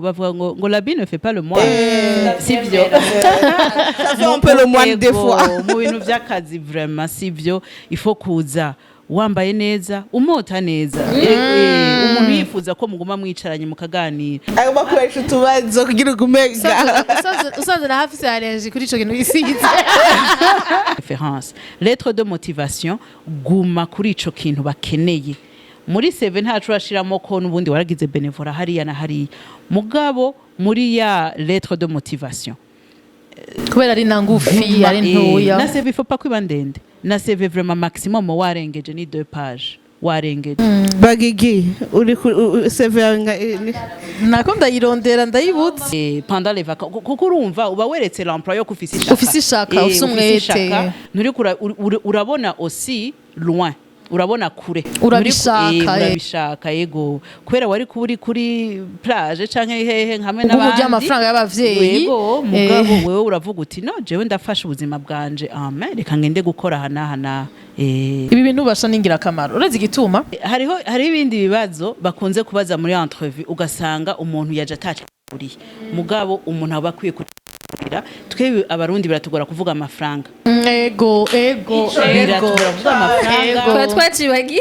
bavuga ngo l'habit ne fait pas le moine sivyo Ça fait un peu le moine des fois. mu bintu vy'akazi vraiment sivyo il faut kuza wambaye neza umota neza umuntu yifuza ko muguma mwicaranye mukaganira agomba kuresha utubazo kugira ugumega usanze na hafi allergie kuri ico kintu gisize référence lettre de motivation guma kuri ico kintu bakeneye muri CV ntacu urashiramo ko n'ubundi waragize benevora hariya na hariya mugabo muri ya lettre de motivation kubera ari nangufi ari ntoya na CV faut pas kwiba ndende na CV vraiment maximum warengeje ni 2 pages warengeje bagigi uri severa nako ndayirondera ndayibutse pendant les vacances kuko urumva uba weretse l'employeur ko ufise ishaka ufise umwete nturi urabona aussi loin urabona kure urabishaka yego kubera wari kuburi kuri plage canke hehe hamwe n'abandi uburyo amafaranga y'abavyeyi yego mugabo wewe uravuga uti no jewe ndafasha ubuzima bwanje amen reka ngende gukora hana ibi bintu basha ningira kamaro uretse igituma hari ibindi bibazo bakunze kubaza muri entrevue ugasanga umuntu yaje atacuriye mugabo umuntu aba akwiye twebwe abarundi biratugora kuvuga amafaranga ego biratugora kuvuga amafaranga twacibagi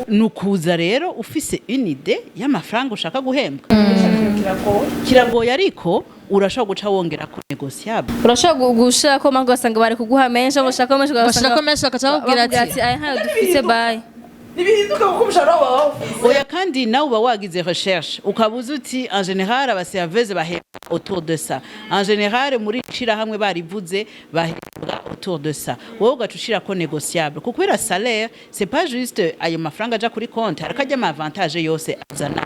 nukuza rero ufise une idée y'amafaranga ushaka guhembwa kiragoye ariko urashobora guca wongera ku negociable urashobora gushaka ko mango basanga bari kuguha menshi ngo shaka menshi bakabwira ati aya ntayo dufise bye nibihinduka kuko umushahara wawe oya kandi nawe uba wagize recherche ukabuza uti en général abaserveuse bahembwa autour de ça en général muri shira hamwe barivuze bahembwa autour de ça wowe ugacushira ko négociable kuko bira salaire c'est pas juste ayo mafaranga aja kuri compte harakajya ama avantage yose azana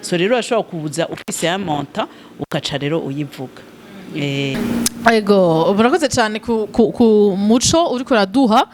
so rero ashobora kubuza ufise un montant ukaca rero uyivuga ego burakoze cyane ku muco uri kuraduha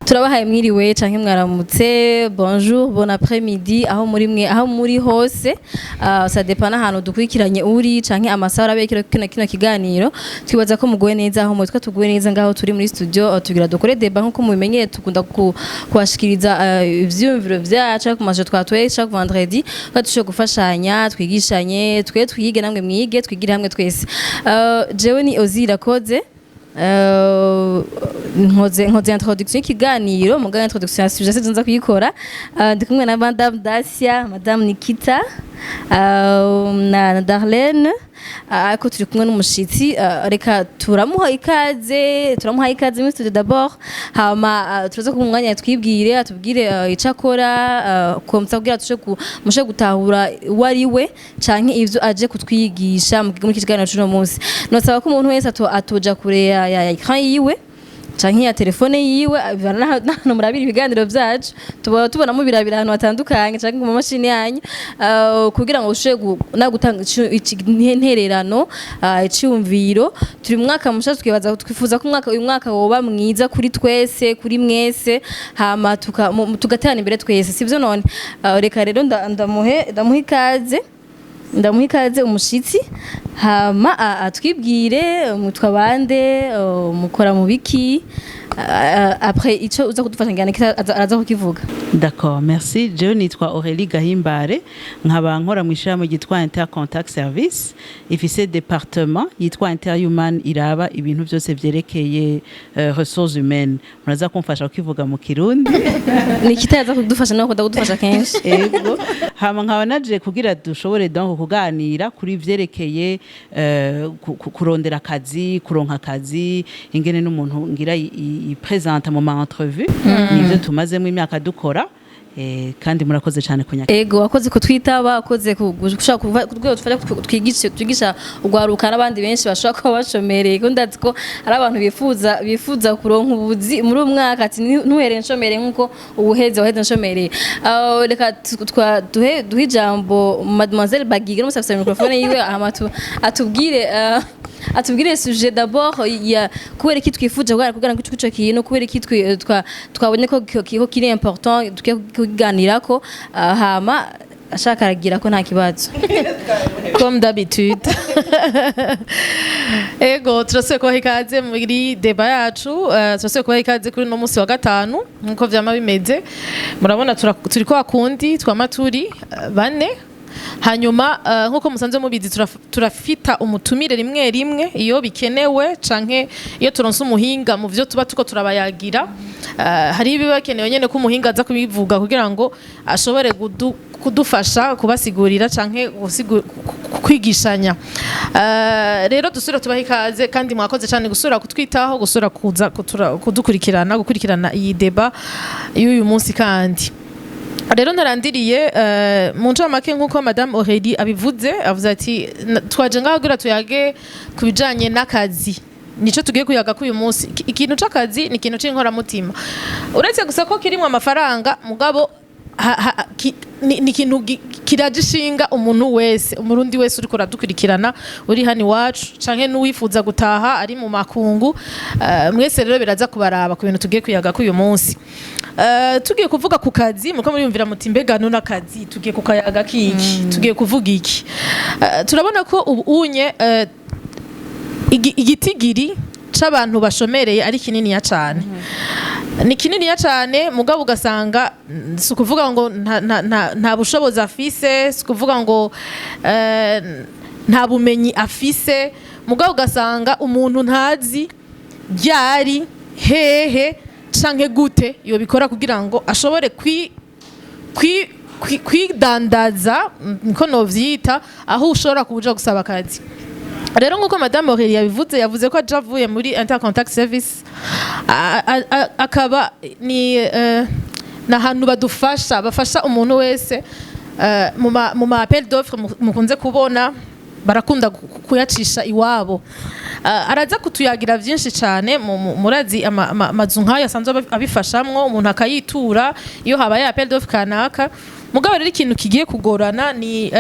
turabahaye mwiriwe canke mwaramutse bonjour bon après-midi aho muri mwe aho muri hose ça dépend ahantu dukurikiranye uri canke amasaha arabekira kino kiganiro twibaza ko mugoye neza aho mutwe tugoye neza ngaho turi muri studio tugira dukore débat nkuko mubimenyeye tukunda kwashikiriza ivyumviro vyacu ku majo twatwe chaque vendredi batushe gufashanya twigishanye twige namwe mwige twigire hamwe twese jewe ni Ozira Koze nkoze introduction y'ikiganiro muganga introduction ya sujet nza kuyikora ndi kumwe na Madame Dacia Madame Nikita na Darlene ako turi kumwe n'umushitsi reka turamuha ikaze muri studio d'abord hama turaza ku mwanya twibwire atubwire icakora komsa kugira mushe gutahura wariwe canke ivyo aje kutwigisha mu kiganiro cy'uno munsi nosaba ko umuntu wese atoja kure ya ecran yiwe canke ya telefone yiwe no murabira ibiganiro vyacu tubona mu birabira ahantu hatandukanye canke mu mashini yanyu kugira ngo ushe nagutanga intererano icyumviro turi mwaka musha twifuza ko uyu mwaka woba mwiza kuri twese kuri mwese hama tugatana imbere twese sivyo none reka rero ndamuha ikaze umushitsi hama atwibwire mutwabande mukora mu biki après ico uza kudufasha ngane araza kukivuga. D'accord, merci. Je nitwa Aurélie Gahimbare nkaba nkora mu ishami gitwa Intercontact Service ifise département yitwa Interhuman iraba ibintu byose vyerekeye ressources humaines. Muraza kumfasha kukivuga mu Kirundi. Nikitaza kudufasha no kudufasha kenshi. Ego. Hama nkaba naje kugira dushobore donc kuganira kuri vyerekeye kurondera akazi, kuronka akazi, ingene n'umuntu ngira i présente mu ma entrevue nivyo tumazemo imyaka dukora kandi murakoze cyane kunyaka ego wakoze kutwitaba wakoze gushaka kuva ku rwego twigisha ugwaruka n'abandi benshi bashobora kuba bashomereye ko ndazi ko ari abantu bifuza kuronka ubuzi muri umwaka ati ntuhere nshomere nkuko ubuheze waheze nshomereye reka duhe ijambo mademoiselle Bagiga n'umusafisa microphone yiwe atubwire sujet d'abord ya kubera iki twifuje kugira ngo ico kintu kubera iki twabonye ko kiri important tukiganira ko hama ashaka aragira ko nta kibazo comme d'habitude ego turasuye kubaha ikaze muri deba yacu turasuye kubaha ikaze kuri no munsi wa gatanu nkuko vyama bimeze murabona turi kwa kundi twamaturi bane hanyuma nkuko musanze mubizi turafita umutumire rimwe iyo bikenewe canke iyo turonse umuhinga mu byo tuba tuko turabayagira hari ibibakenewe nyene ko umuhinga aza kubivuga kugira ngo ashobore kudufasha kubasigurira canke kwigishanya rero dusura tubaha ikaze kandi mwakoze cyane gusura kutwitaho gusura kuza gukurikirana iyi deba y'uyu munsi kandi rero narandiriye mu ncamake nk'uko madame Aurélie abivuze avuze ati twaje ngaho kugira tuyage ku bijanye n'akazi nico tugiye kuyaga k'uyu munsi ikintu c'akazi ni ikintu c'inkoramutima uretse gusa ko kirimwe amafaranga mugabo ni ikintu kiragishinga umuntu wese umurundi wese uriko radukurikirana uri hani wacu canke n'uwifuza gutaha ari mu makungu mwese rero biraza kubaraba ku bintu tugiye kuyaga k'uyu munsi tugiye kuvuga ku kazi muko muriyumvira muti mbega none akazi tugiye kukayaga kiki tugiye kuvuga iki turabona ko ubunye igitigiri c'abantu bashomereye ari kinini ya cane ni kinini ya cane mugabo ugasanga si ukuvuga ngo nta bushobozi afise si ukuvuga ngo nta bumenyi afise mugabo ugasanga umuntu ntazi ryari hehe canke gute yobikora kugira ngo ashobore kwidandaza niko novyita aho ushobora kuja gusaba akazi rero nkuko madame Aurélie yavuze ko avuye muri Intercontact Service akaba ni nahantu bafasha umuntu wese mu ma appel d'offre mukunze kubona barakunda kuyacisha iwabo araza kutuyagira byinshi cyane murazi amazu nk'aya asanzwe abifashamwo umuntu akayitura iyo habaye appel d'offre kanaka mugabo rero ikintu kigiye kugorana ni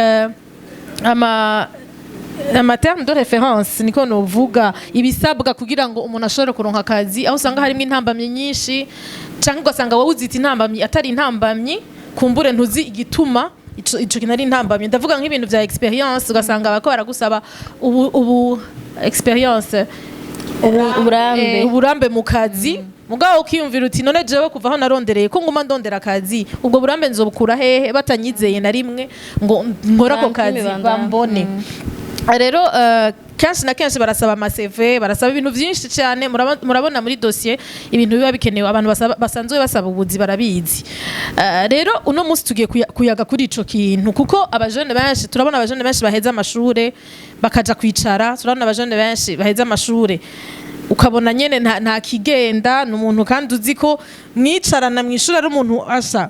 terme de référence niko novuga ibisabwa kugira ngo umuntu ashobore kuronka akazi aho usanga harimo intambamyi nyinshi cyangwa ugasanga wowe uzita intambamyi atari intambamyi kumbure ntuzi igituma ico kinari intambamyi ndavuga nk'ibintu vya experience ugasanga bako baragusaba ubu experience uburambe mu kazi mugabo ukiyumvira uti none jewe kuva aho narondereye ko nguma ndondera akazi ubwo burambe nzobukura hehe batanyizeye na rimwe ngo nkora ko kazi bambone rero kenshi na kenshi barasaba ama-CV barasaba ibintu byinshi cyane murabona muri dossier ibintu biba bikenewe abantu basanzwe basaba ubuzi barabizi rero uno munsi tugiye kuyaga kuri ico kintu kuko abajene benshi turabona abajene benshi baheza amashure bakaja kwicara turabona abajene benshi baheza amashure ukabona nyene nta kigenda n'umuntu kandi uzi ko mwicarana mwishura ari umuntu asa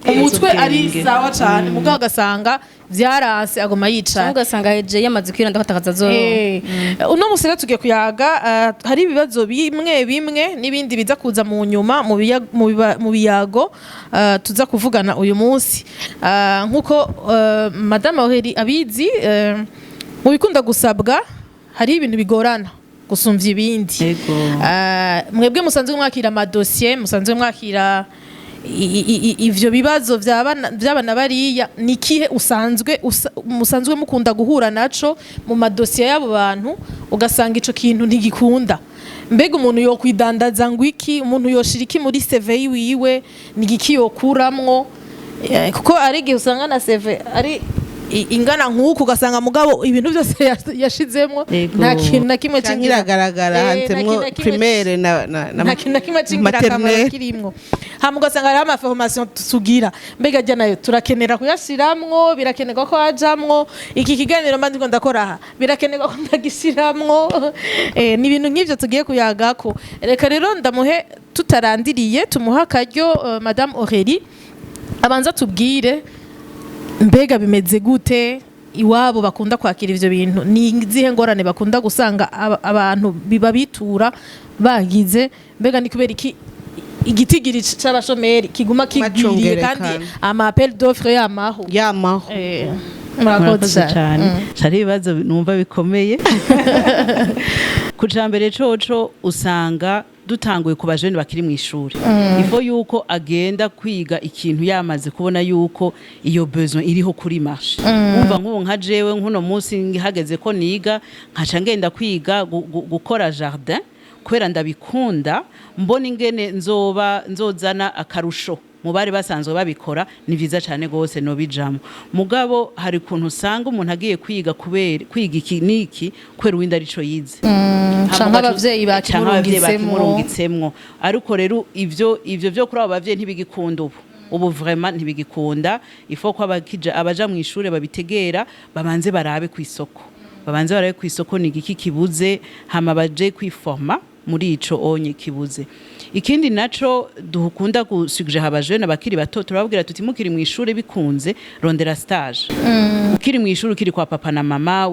umutwe ari sawa cyane mugabo gasanga vyaranse agoma yicara ugasanga heje yamaze kwiranda katakaza zo uno musere tugiye kuyaga hari ibibazo bimwe nibindi biza kuza mu nyuma mu biyago tuza kuvugana uyu munsi nkuko madame Aurélie abizi mu bikunda gusabwa hari ibintu bigorana gusumvya ibindi mwebwe musanzwe mwakira amadosiye musanzwe mwakira ivyo bibazo vy'abana bariya nikihe musanzwe mukunda guhura naco mu madosiye y'abo bantu ugasanga ico kintu ntigikunda mbega umuntu yokwidandaza ngo iki umuntu yoshira iki muri CV wiwe nigiki yokuramwo kuko ari gihe usanga na CV ari ingana nk'uku ugasanga mugabo ibintu byose yashizemwo nta kintu na kimwe kiragaragara hantemwo primaire na kintu na kimwe cy'ingirakamaro kirimwo hama ugasanga hariho amaformation tugira mbega jya nayo turakenera kuyashiramwo birakenerwa ko hajamwo iki kiganiro mba ndiko ndakora aha birakenerwa ko ndagishiramwo ni ibintu nk'ivyo tugiye kuyagako reka rero ndamuhe tutarandiriye tumuha akaryo madame Aurélie abanza tubwire mbega bimeze gute iwabo bakunda kwakira ivyo bintu ni izihe ngorane bakunda gusanga abantu biba bitura bagize mbega ni kubera iki igitigiri c'abashomeri kiguma kigwiriye kandi ama appel d'offre yamaho murakoze cyane hari ibibazo numva bikomeye kujambere coco usanga dutanguye ku bajene bakiri mu ishuri ifo yuko agenda kwiga ikintu yamaze kubona yuko iyo besoin iriho kuri marché umva nk'ubu nka jewe nkuno munsi ngihageze ko niga nkaca ngenda kwiga gukora jardin kwera ndabikunda mbona ingene nzozana akarusho mu bari basanzwe babikora ni vyiza cyane gose no bijamo mugabo hari kuntu usanga umuntu agiye kwiga kubera kwiga iki niki kwera uwindi arico yize cyangwa abavyeyi bakimurungitsemwo ariko rero ivyo byo kuri abo bavyeyi ntibigikunda ubu vraiment ntibigikunda ifo ko abaja mu ishure babitegera babanze barabe ku isoko ni iki kibuze hama baje kwiforma muri ico onye kibuze ikindi naco dukunda gusuggera abajene bakiri bato turababwira tuti mukiri mu ishure bikunze rondera stage ukiri mu ishure ukiri kwa papa na mama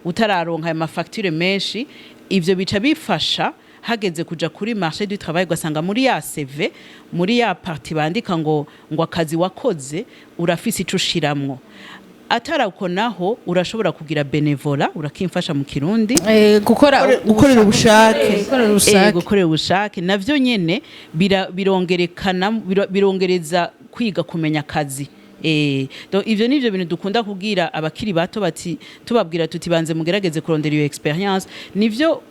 utararonka ama facture menshi ivyo bica bifasha hageze kuja kuri marché du travail gasanga muri ya CV muri ya partie bandika ngo akazi wakoze urafise ico ushiramwo atarakonaho urashobora kugira benevola urakimfasha mu kirundi gukorera ubushake navyo nyene birongereza kwiga kumenya akazi ivyo nivyo bintu dukunda kugira abakiri bato bati tubabwira tuti banze mugerageze kurondera iyo experience nivyo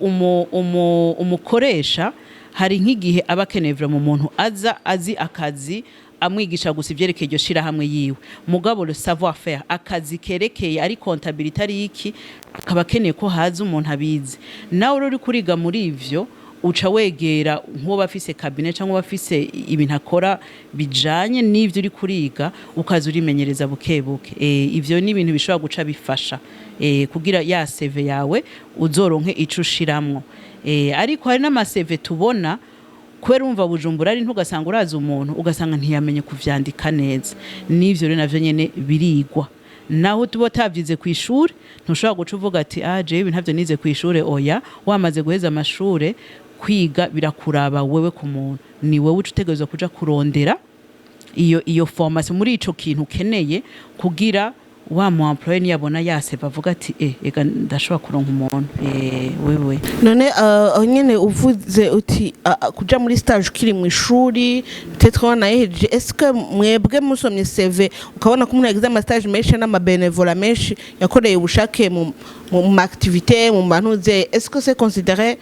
umukoresha hari nk'igihe abakenevra mu muntu azi akazi amwigisha gusa ivyerekeye iryo shirahamwe yiwe mugabo le savoir faire akazi kerekeye ari comptabilité ari iki akaba akeneye ko haza umuntu abizi nawe uri kuriga muri ivyo uca wegera nk'uwo bafise cabinet cyangwa bafise ibintu akora bijanye n'ivyo uri kuriga ukaza urimenyereza bukebuke ivyo ni ibintu bishobora guca bifasha kugira ya CV yawe uzoronke ico ushiramwo ariko hari n'ama CV tubona kwera umva Bujumbura ari ntugasanga uraza umuntu ugasanga ntiyamenye kuvyandika neza n'ivyo rero navyo nyene birigwa naho tubo tavyize ku ishure ntushobora guca uvuga ati jewe ntavyo nize ku ishure oya wamaze guheza amashure kwiga birakuraba wewe ku muntu ni wewe utegerezwa kuja kurondera iyo formation muri ico kintu keneye kugira wa mu employee yabona yase bavuga ati ega ndashobora kuronka umuntu wewe none nyene uvuze uti kuja muri stage kiri mu ishuri peut-être on aheje est-ce que mwebwe musomye CV ukabona ko umuntu yagize ama stage menshi n'ama benevola menshi yakoreye ubushake mu activité mu bantuze est-ce que c'est considéré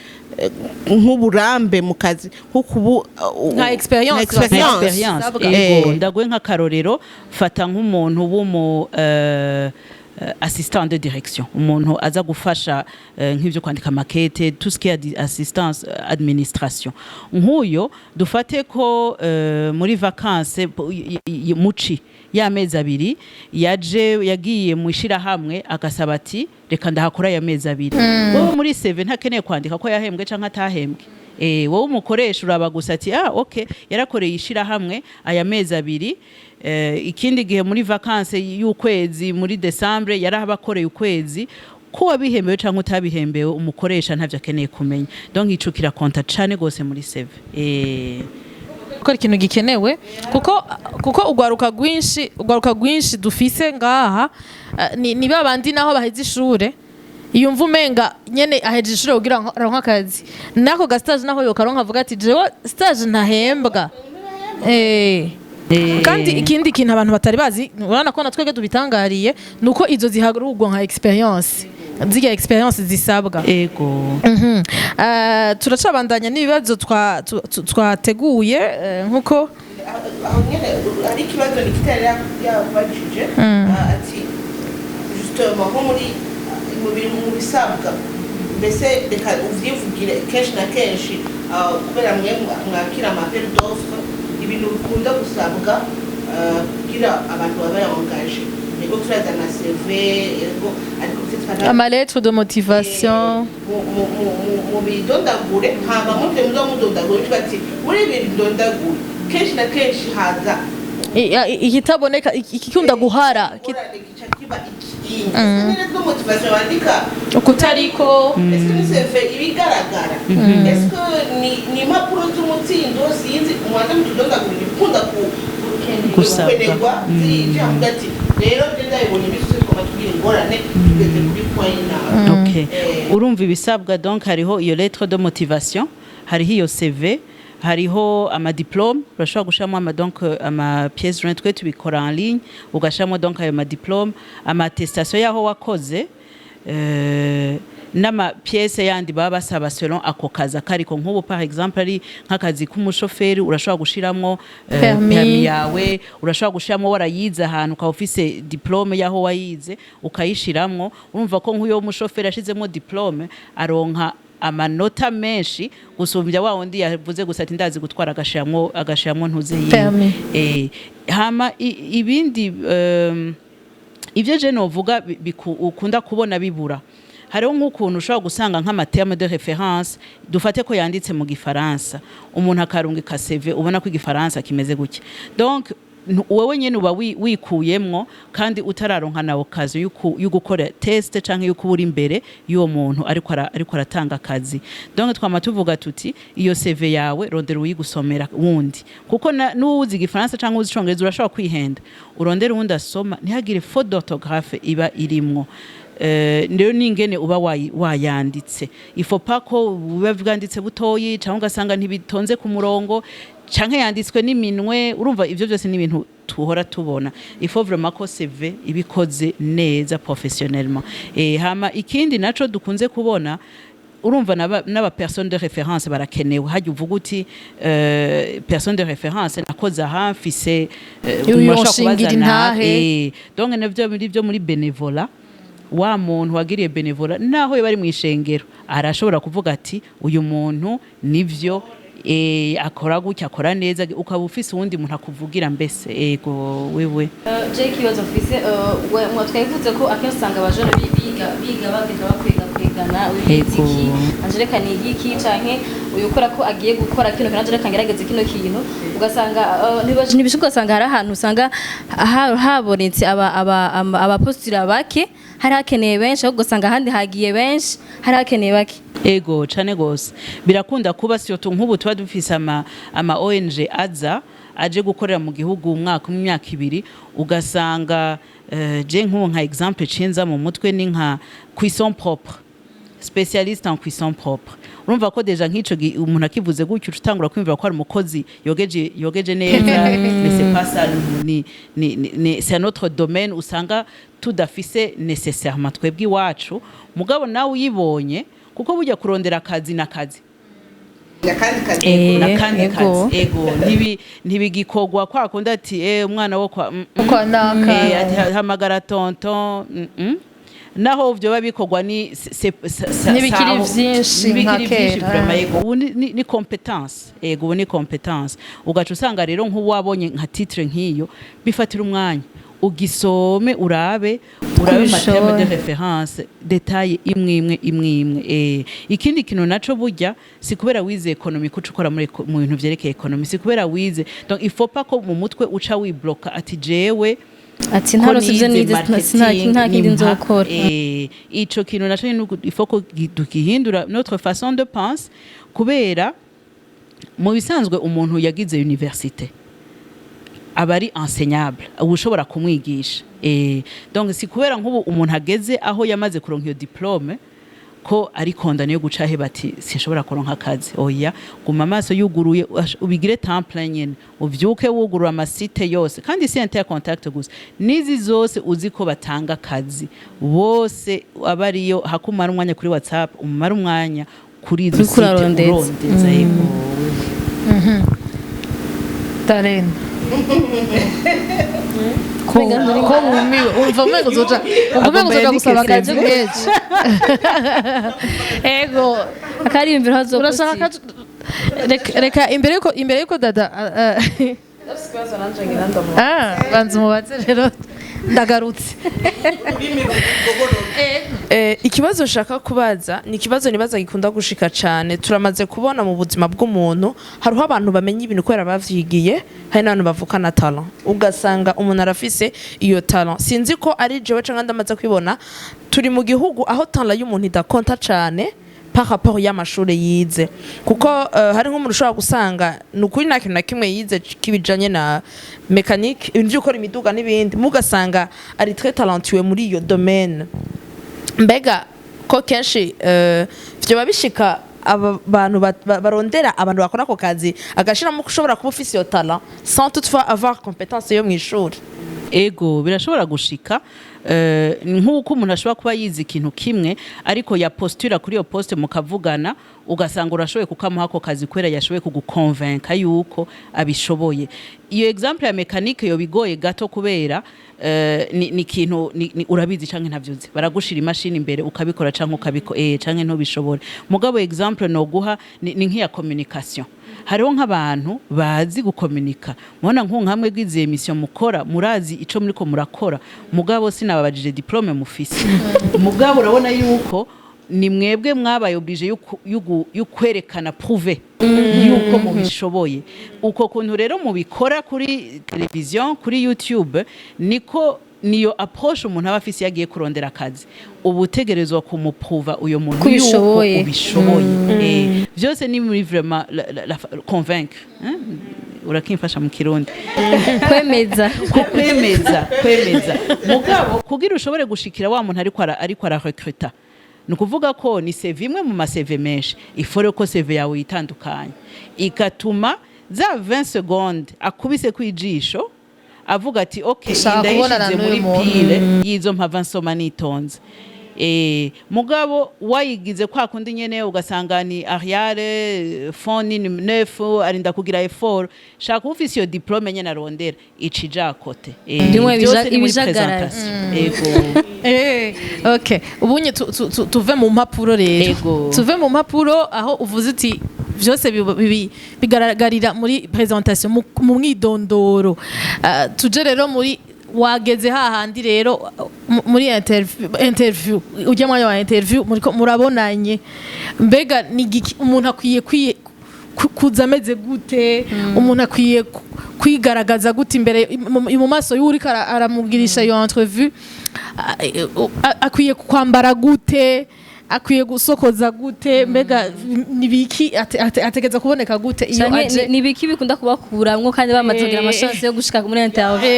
nk'uburambe mu kazi nk'ukubu nka experience ndagwe nka karorero fata nk'umuntu w'umu assistant de direction umuntu aza gufasha nk'ivyo kwandika maquette tout ce qui est assistance administration nk'uyo dufate ko muri vacances muci y'amezi abiri yagiye mu ishirahamwe agasaba ati reka ndahakora ya mezi abiri wowe muri CV ntakeneye kwandika ko yahembwe canke atahembwe wowe umukoresha uraba gusa ati okay yarakoreye ishirahamwe aya mezi abiri ikindi gihe muri vacances y'ukwezi muri December yarabakoreye ukwezi ko wabihembewe canke utabihembewe umukoresha ntavyo akeneye kumenya donc ico kirakonta cane gose muri CV ko ikintu gikenewe kuko ugwaruka gwinshi dufise ngaha ni babandi naho baheze ishure yumva umenga nyene aheje ishure kugira aronka akazi nako ga stage naho yokaronka avuga ati jewe stage ntahembwa kandi ikindi kintu abantu batari bazi urana ko natwege tubitangariye nuko izo ziharugwa nka experience ziga experience zisabwa turacabandanya n'ibibazo twateguye nkuko aho nyene ari kibazo nikitari yabajije ati justement nko mu bisabwa mbese reka uvyivugire kenshi na kenshi kubera mwakira amapel d'offre ibintu bikunda gusabwa kugira abantu baba yangaje ego turaza na CV ego ariko ama lettre de motivation mu bidondagure haba mu byo mudondagure tubati muri ibi bidondagure kenshi na kenshi haza ikitaboneka ikikunda guhara ingorane gica kiba ikindi ese nyine two motivation bandika ukutariko ese ni seve ibigaragara ese ni impapuro z'umutsindo sinzi umwana mutudondagurira ikunda Gusabwa. gukenerwa zijavuga ati rero ndabibonye ibisubizo twaba tugira ingorane tugeze kuri point nawe Okay. Urumva ibisabwa donc hariho iyo lettre de motivation, hariho iyo CV, hariho ama diplôme, urashobora gushiramo ama pièces jointes twe tubikora en ligne, ugashiramo donc ayo ma diplôme, ama attestation yaho wakoze, n'ama pièce yandi baba basaba selon ako kazi kariko nk'ubu par exemple ari nk'akazi k'umushoferi urashobora gushiramo permis yawe, urashobora gushiramo warayize ahantu ukaba ufise diplôme yaho wayize ukayishiramwo. Urumva ko nk'uyo mushoferi ashizemo diplôme aronka amanota menshi gusumbya wa wundi yavuze gusa ati ndazi gutwara agashiramo ntuze yiwe. Hama ibindi ivyo je novuga ukunda kubona bibura, hariho nk'ukuntu ushobora gusanga nk'amaterme de référence dufate ko yanditse mu gifaransa umuntu akarungika CV ubona ko igifaransa kimeze gutya, donc wewe nyene uba wikuyemwo kandi utararonka nawo kazi yo gukora test canke yo kubura imbere y'uwo muntu ariko aratanga akazi. Donc twama tuvuga tuti iyo CV yawe rondera uyigusomera wundi, kuko n'uwuzi igifaransa canke uzi icongereza urashobora kwihenda urondera uwundi asoma ntihagire faute d'orthographe iba irimwo. Rero ningene uba wayanditse il faut pas ko buba bwanditse butoyi cyangwa ugasanga ntibitonze ku murongo canke yanditswe n'iminwe. Urumva ivyo byose ni ibintu tuhora tubona, il faut vraiment ko CV ibikoze neza professionnellement. Hama ikindi naco dukunze kubona, urumva n'aba personne de référence barakenewe. Hajya uvuga uti personne de référence nakoze aha mfise donc navyo muri bénévolat. Wa muntu wagiriye benevora naho yabari mu ishengero arashobora kuvuga ati uyu muntu nivyo akora gutya akora neza, ukaba ufise uwundi muntu akuvugira mbese ego wewe Jake kibazo ufise mwatwayivuze ko akenshi usanga abajana biga bagenda bakwigana uyitiki Angeleka ni igiki canke uyukora ko agiye gukora kino kandi Angeleka ngerageze kino kintu ugasanga ntibishuko usanga hari ahantu usanga habonetse aba postira bake hari hakeneye benshi ahubwo usanga ahandi hagiye benshi hari hakeneye bake. Ego cane gose birakunda kuba siyo nk'ubu tuba dufise ama ONG aje gukorera mu gihugu umwaka mu myaka ibiri, ugasanga je nk'ubu nka exemple cinza mu mutwe ni nka cuisson propre, spécialiste en cuisson propre. Urumva ko deja nk'ico umuntu akivuze gutyo utangura kwimvira ko ari umukozi yogeje neza mais c'est pas ça, c'est un autre domaine usanga tudafise nécessairement twebwe iwacu. Mugabo nawe uyibonye kuko bujya kurondera akazi n'akazi nakandi kazi ego ntibigikogwa kwa kundi ati umwana wo kwa naka hamagara tonton naho byo babikogwa ni nibikiri vyinshi vraiment ego ni competence ego ni competence. Ugaca usanga rero nk'uwabonye nka titre nk'iyo bifatira umwanya ugisome urabe matema de référence detail imwe. Ikindi kintu naco burya si kubera wize economy kuco ukora mu bintu vyerekeye economy, si kubera wize, donc il faut pas ko mu mutwe uca wibloka ati jewe ati ntarosivye nta kindi nzokora. Ico kintu naco il faut ko dukihindura notre façon de penser, kubera mu bisanzwe umuntu yagize université abari enseignable ushobora kumwigisha. Donc si kubera nk'ubu umuntu ageze aho yamaze kuronka iyo diplôme ko ari kondane yo guca bati sinshobora kuronka akazi. Oya, guma amaso yuguruye ubigire temps plein nyene, uvyuke wugurura amasite yose kandi si intercontact gusa nizi zose uzi ko batanga akazi bose abariyo hakumara umwanya kuri WhatsApp umara umwanya kuri izo site urondeza yego. Darlene ko mumiwe umva mwengo zoja gusaba akazi kenshi ego akari imbere hazo urashaka reka imbere yuko dada banza umubaze rero ndagarutse ikibazo nshaka kubaza ni ikibazo nibaza gikunda gushika cyane turamaze kubona mu buzima bw'umuntu hariho abantu bamenya ibintu kubera bavyigiye hari n'abantu bavukana talent ugasanga umuntu arafise iyo talent sinzi ko ari jewe canke ndamaze kwibona turi mu gihugu aho talent y'umuntu idakonta cyane par rapport y'amashuri yize kuko hari nk'umuntu ushobora gusanga ni ukuri nta kintu na kimwe yize kibijanye na mécanique ibintu byo gukora imiduga n'ibindi mugasanga ari très talentueux muri iyo domaine mbega ko kenshi vyoba bishika abantu barondera abantu bakora ako kazi agashiramo ushobora kuba ufise iyo talent sans toutefois avoir compétence yo mw'ishuri ego birashobora gushika nk'uko umuntu ashobora kuba yize ikintu kimwe ariko ya postura kuri iyo poste mukavugana ugasanga urashoboye kukamuha ako kazi kubera yashoboye kugukonvenka yuko abishoboye iyo example ya mécanique yo bigoye gato kubera ni ikintu urabizi canke ntavyuzi baragushira imashini imbere ukabikora canke canke ntubishobore mugabo example no guha ni nk'iya communication hariho nk'abantu bazi gukomunika mubona nk'amwe bw'izi emission mukora murazi ico muriko murakora mugabo sinababajije diplome mufise mugabo urabona yuko ni mwebwe mwabaye oblige y'ukwerekana prouver yuko mubishoboye uko kuntu rero mubikora kuri television kuri YouTube niko niyo approche umuntu aba afise yagiye kurondera akazi ubutegerezwa kumupruva uyo muntu yuko ubishoboye byose ni muri vraiment la convaincre urakimfasha mu kirundi kwemeza mugabo kugira ushobore gushikira wa muntu ariko ara recruter nukuvuga ko ni CV imwe mu maseve menshi ifore ko CV yawe itandukanye ikatuma za 20 secondes akubise kwijisho avuga ati okay ndayishize muri pile yizo mpava nsoma nitonze mugabo wayigize kwa kundi nyene ugasanga ni arrière fond ni neuf arinda kugira effort shaka ufise yo diplome nyene arondera icija kote ibijagara okay ubunye tuve mu mpapuro rero tuve mu mpapuro aho uvuze uti byose bigaragarira muri presentation mu mwidondoro tuje rero muri wageze hahandi rero muri interview ujya mwanya wa interview murabonanye mbega umuntu akwiye kuza ameze gute umuntu akwiye kwigaragaza gute imbere mu maso y'uri aramubwirisha iyo entrevue akwiye kwambara gute akwiye gusokoza gute mbega nibiki ategeza kuboneka gute iyo aje nibiki bikunda kubakuramwo kandi bamaze kugira amashance yo gushika muri interview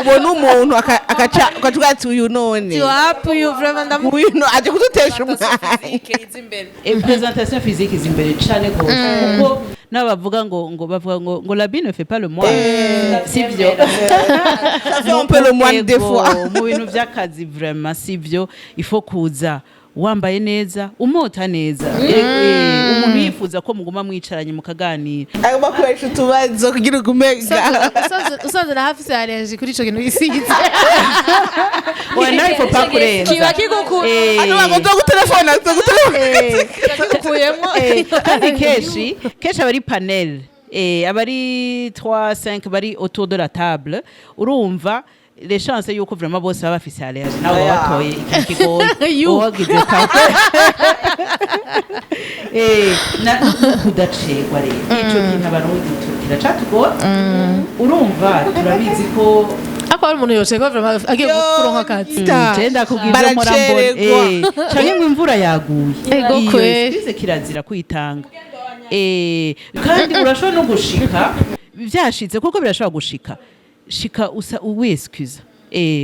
ubona umuntu akavuga ati uyu none uyu vraiment uyu aje kudutesha umwanya presentation physique izimbere cyane gose kuko n'abavuga ngo la bine ne fait pas le moine sivyo ça fait un peu le moine des fois mu bintu by'akazi vraiment sivyo ifo kuza wambaye neza umota neza umuntu yifuza ko muguma mwicaranye mukaganira agomba kuresha utubazo kugira umega usanze na hafi allergie kuri ico kintu gisize wana ifo pa kurenza kiba kigukura agomba go gutelefona kuyemo kandi keshi abari panel abari 3-5 bari autour de la table urumva les chances yuko vraiment bose baba bafise allergie nawe watoye ikigoye wagize ka na kudacegwa rero ico kintu abarundi kiracatugora urumva turabizi ko ako ari umuntu yocegwa vraiment agiye kuronka akazi genda kugira morambone canke ngo imvura yaguye ego kwe bize kirazira kwitanga kandi urashobora no gushika byashitse kuko birashobora gushika shika uweskuza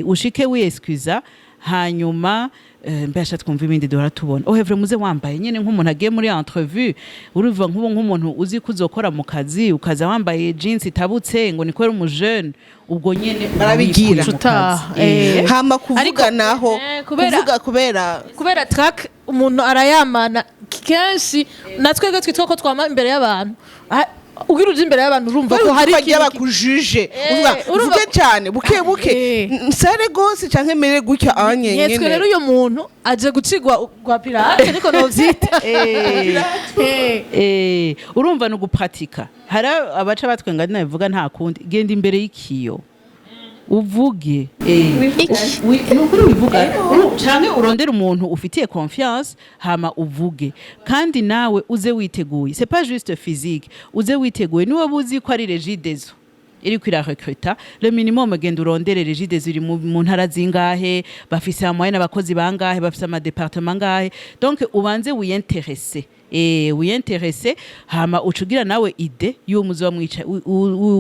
ushike weskuza hanyuma mbasha twumva ibindi duhora tubona ohevre muze wambaye nyene nk'umuntu agiye muri entrevue uruva nk'umuntu uzi kuzokora mu kazi ukaza wambaye jeans itabutse ngo nikwera umu jeune ubwo nyene barabigira hama kuvuga naho kubera track umuntu arayamana kenshi natwe twitwa ko twama imbere y'abantu ugira uje imbere y'abantu urumva ko hari ikintu bakujije uvuga cyane buke nsare gose canke mere gutya anyene yetwe rero uyo muntu aje gucigwa gwa pirate ariko no vyita urumva no gupratika hari abaca batwenga nabivuga nta kundi genda imbere y'ikiyo uvuge Iki? nukuri wivuga canke urondera umuntu ufitiye confiance hama uvuge kandi nawe uze witeguye c'est pas juste physique uze witeguye niwe buzi ko ari Regideso iri kwira recruta le minimum genda urondere Regideso iri mu ntara zingahe bafise amoye n'abakozi bangahe bafise ama département ngahe donc ubanze wiyinteresse wiyinteresse hama ucugira nawe ide y'umuzo wamwica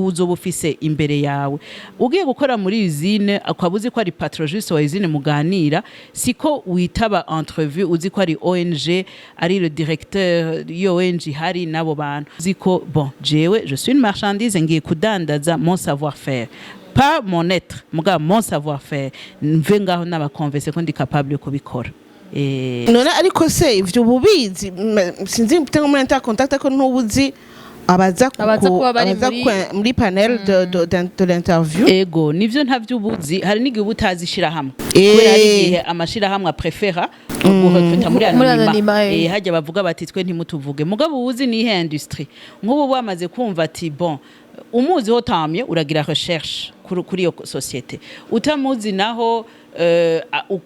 uzoba ufise imbere yawe ugiye gukora muri usine akabuzi ko ari patron juste wa usine muganira siko witaba entrevue uzi ko ari ONG ari le directeur y'ONG hari nabo bantu ziko bon jewe je suis une marchandise ngiye kudandaza mon savoir-faire pas mon être muga mon savoir-faire mve ngaho n'abakonvese ko ndi capable kubikora none ariko se ivyo ububizi sinzi mfite nko muri intercontact ko ntubuzi abaza muri panel de l'interview ego nivyo ntavyubuzi hari n'igihe ubutazishira hamwe kubera ari igihe amashira hamwe prefera guhota muri anonyma hajya bavuga bati twe ntimutuvuge mugabo ubuzi ni ihe industrie nk'ubu bamaze kumva ati bon umuzi ho tamye uragira recherche kuri iyo societe utamuzi naho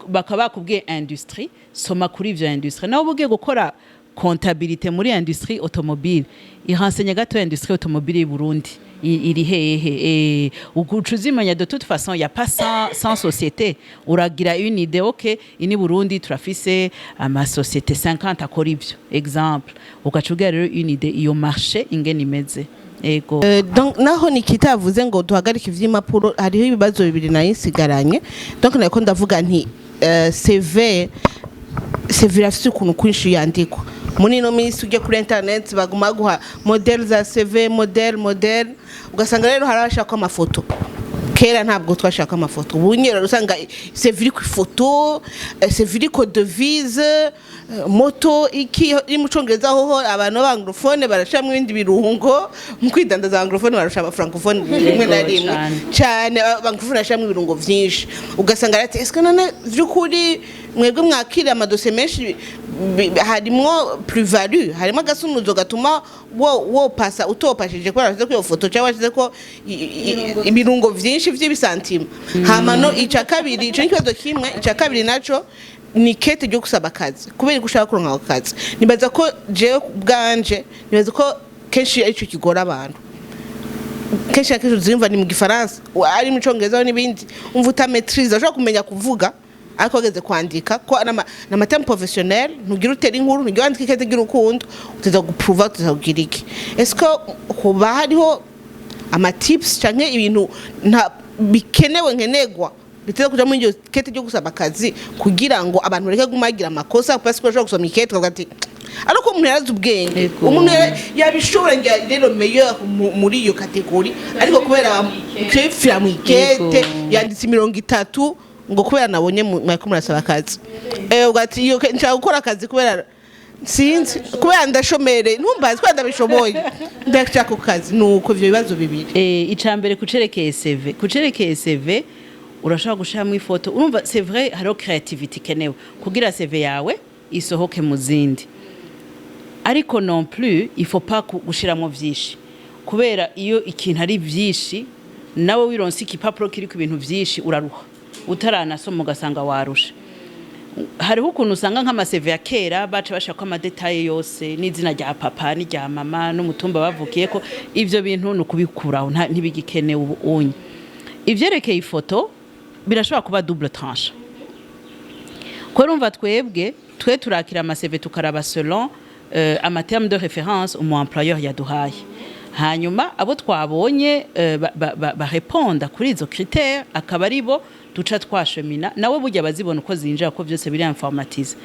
bakaba bakubwiye industrie soma kuri ivyo industrie naho bugiye gukora comptabilité muri industrie automobile irenseigna gato industrie automobile Burundi iri hehe ugucuzimanya de toute façon y a pas sans société uragira une idée OK ini Burundi turafise ama société 50 akora ivyo exemple ugacugira rero une idée iyo marché ingene imeze ego donc naho nikitavuze ngo duhagarike ivy'imapuro hariho ibibazo bibiri nayo insigaranye donc nako ndavuga nti CV afite ukuntu kwinshi yandikwa muri no minsi ujye kuri internet baguma guha model za CV model ugasanga rero harashaka amafoto kera ntabwo twashaka amafoto ubunyera usanga CV iri ku ifoto CV iri ko devise moto iki iri mu Congereza ho abantu b'anglophone barashamwe ibindi birungo mu kwidandaza anglophone barashaba francophone rimwe na rimwe cyane banglophone bashamwe ibirungo vyinshi ugasanga ati eske none vyukuri mwebwe mwakira amadose menshi harimo plus-value harimo agasunuzo gatuma wo pasa utopashije kwa ko iyo foto cyangwa washize ko ibirungo vyinshi vy'ibisantima hama no ica kabiri ico kibazo kimwe ica kabiri naco ni kete ryo gusaba akazi kubera gushaka kuronka akazi nibaza ko je bwanje nibaza ko kenshi ico kigora abantu kenshi akejo zimva ni mu gifaransa ari mu Congereza n'ibindi umva uta maîtrise ashaka kumenya kuvuga ariko ageze kwandika ko na matem professionnel ntugira utera inkuru ntugira wandika ikete gira ukundo uteza guprova uteza kugira iki est-ce que kuba hariho ama tips canke ibintu nta bikenewe nkenegwa biteze kuja muri iyo kete ryo gusaba akazi kugira ngo abantu bareke gumagira amakosa parce que gusoma ikete ugati ariko umuntu yarazi ubwenge umuntu yabishobora ngira rero meilleur muri iyo kategori ariko kubera kwifira mu ikete yanditse 30 ngo kubera nabonye mwako murasaba akazi ugati iyo nshaka gukora akazi kubera sinzi kubera ndashomere ntumbazi kwa ndabishoboye ndashaka akazi nuko ivyo bibazo bibiri icambere kucerekeye CV urashaka gushiramo ifoto urumva c'est vrai haro creativity kenewe kugira CV yawe isohoke mu zindi ariko non plus il faut pas gushiramo vyinshi kubera iyo ikintu ari vyinshi nawe wironse ikipapuro kiri ku bintu vyinshi uraruha utaranasoma ugasanga warusha hariho ukuntu usanga nk'ama CV ya kera baca bashaka ama detail yose n'izina rya papa n'irya mama n'umutumba bavukiye ko ivyo bintu nukubikuraho ntibigikenewe ubunye ivyerekeye ifoto birashobora kuba double tranche ko urumva twe turakira ama CV tukaraba selon ama terme de référence umu employeur yaduhaye hanyuma abo twabonye bareponda kuri izo critères akaba aribo duca twashemina nawe burya bazibona uko zinjira ko byose biri informatize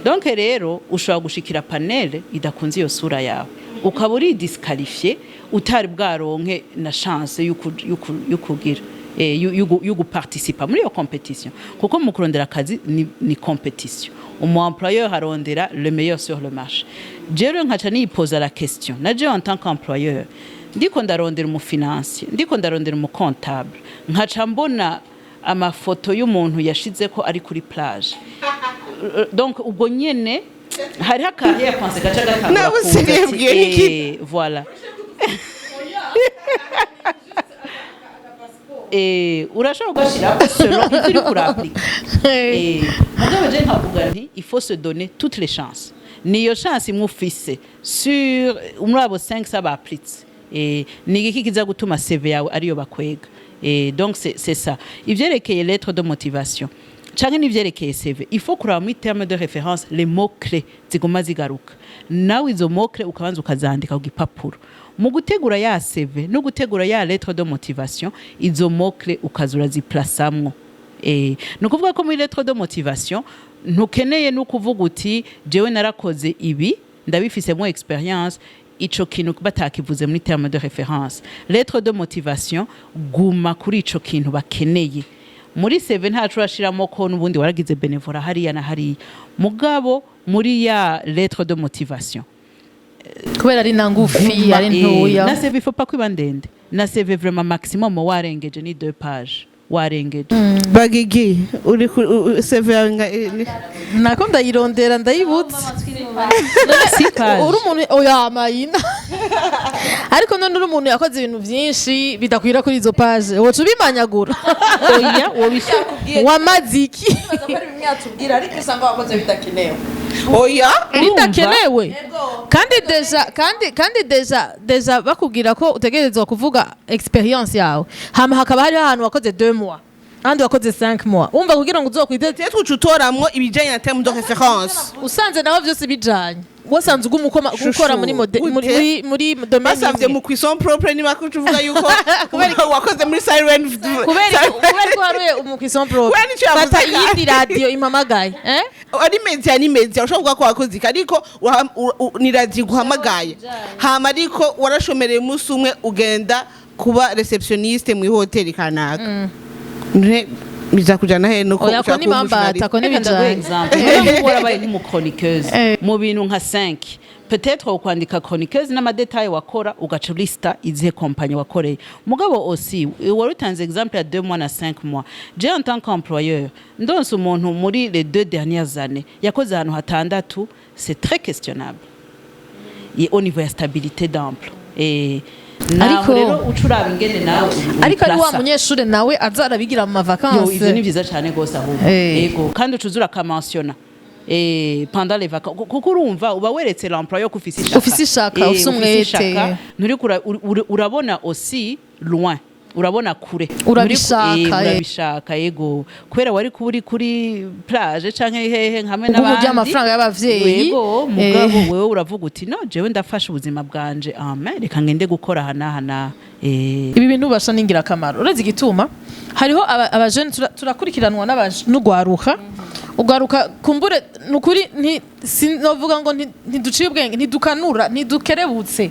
donc rero ushobora gushikira panel idakunze iyo sura yawe ukaba uri disqualifié utari bwaronke na chance yukugira yugu participa muri iyo competition kuko mu kurondera akazi ni competition umu employeur arondera le meilleur sur le marché jero nkaca ni poser la question na je en tant qu'employeur ndiko ndarondera mu financier ndiko ndarondera mu comptable nkaca mbona amafoto y'umuntu yashize ko ari kuri plage donc ubwo nyene hari hakaye yapanse gaca gatangura kuza voilà urashobora kugashyiraho selon ibyo uri kurapurika mugabo je nkavuga nti il faut se donner toutes les chances niyo chance imwe ufise sur muri abo 5 s'abaplitse ni iki kiza gutuma CV yawe ariyo bakwega donc c'est ça ivyerekeye lettre de motivation canke n'ivyerekeye CV il faut kuraba muri terme de référence les mots clés ziguma zigaruka nawe izo mots clés ukabanza ukazandika ku gipapuro mu gutegura ya CV no gutegura ya lettre de motivation izo mots clés ukazura ziplasamwo no kuvuga ko muri lettre de motivation ntukeneye no kuvuga uti jewe narakoze ibi ndabifisemo experience ico kintu batakivuze muri terme de référence lettre de motivation guma kuri ico kintu bakeneye muri CV ntacu urashiramo ko n'ubundi waragize bénévolat hariya na hariya mugabo muri ya lettre de motivation kubera ari nangufi ari ntoya na CV faut pas kwiba ndende na CV vraiment maximum warengeje ni 2 pages warengeje bagigi uri CV nako ndayirondera ndayibutse uri umuntu oya mayina ariko none uri umuntu yakoze ibintu byinshi bidakwira kuri izo page wocu bimanyagura oya wobishaka wamaziki mwatubwira ariko usanga wakoze bidakenewe oya bidakenewe kandi deja bakubwira ko utegerezwa kuvuga experience yawe hama hakaba hari ahantu wakoze 2 mois andi wakoze 5 mois umva kugira ngo uzokwite tetwe ucutoramwo ibijanye na terme de référence usanze naho byose bijanye wasanze gukora muri domaine basavye mu cuisson propre ni bakuvuga yuko wakoze muri siren kubera ko haruye mu cuisson propre bata yindi radio impamagaye ari media ushobora ko wakoze ariko ni radio guhamagaye hama ariko warashomereye umunsi umwe ugenda kuba receptioniste mu hoteli kanaka biza kujana he nuko ushaka ko nimambata ko n'ibijanye exemple ngo warabaye nk'umuchroniqueuse mu bintu nka 5 peut-être ukwandika chroniqueuse n'amadetail wakora ugaca lista izihe compagnie wakoreye mugabo aussi wari utanze exemple ya 2 mois na 5 mois je en tant qu'employeur ndonse umuntu muri les 2 dernières années yakoze ahantu hatandatu c'est très questionnable et au niveau ya stabilité d'emploi ariko rero ucuraba ingene nawe ariko ari wa munyeshure nawe azarabigira mu mavacances ivyo ni vyiza cyane gose ahubwo yego kandi ucuzura kamensiona pendant les vacances kuko urumva uba weretse l'employeur ko ufise ishaka ufise umwete nturi urabona aussi loin urabona kure urabishaka yego kubera wari kuburi kuri plage canke hehe hamwe n'abandi uburyo amafaranga y'abavyeyi yego mugabo wewe uravuga uti no jewe ndafasha ubuzima bwanje reka ngende gukora hana ibi bintu basha ningira kamaro ureze igituma hariho abajene turakurikiranwa n'ugwaruka ugaruka kumbure nukuri sinovuga ngo ntiduciye ubwenge ntidukanura ntidukerebutse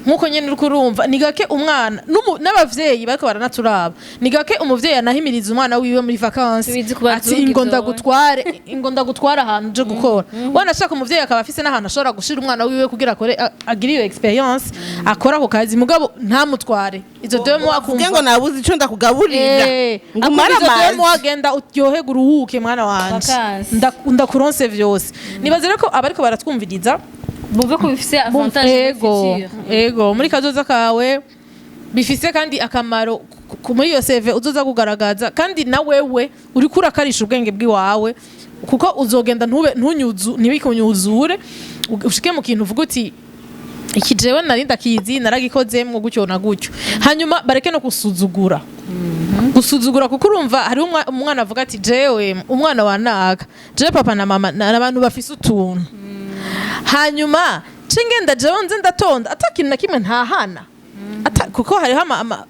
nkuko nyene uri kurumva nigake umwana n'abavyeyi bariko baranaturaba nigake umuvyeyi anahimiriza umwana wiwe muri vacances ati ingonda gutwara ahantu je gukora wanashaka umuvyeyi akaba afise n'ahantu ashobora gushira umwana wiwe kugira akore agire iyo experience akora ako kazi mugabo ntamutware izo 2 mois akumva ngo nabuze ico ndakugaburira ngumara amazi 2 mois genda uryohe uruhuke mwana wanje ndakuronse vyose nibaze reko abariko baratwumviriza bumve ko bifise avantage ego muri kazoza kawe bifise kandi akamaro muri iyo CV uzoza kugaragaza kandi na wewe uri kurakarisha ubwenge bwiwawe kuko uzogenda ntibikunyuzure ushike mu kintu uvuga uti iki jewe narinda kizi naragikozemwo gutyo na gutyo hanyuma bareke no gusuzugura kuko urumva hari umwana avuga ati jewe umwana wa naka jewe papa na mama n'abantu bafise utuntu hanyuma cengenda jewe nze ndatonda atakintu na kimwe ntahana kuko hariho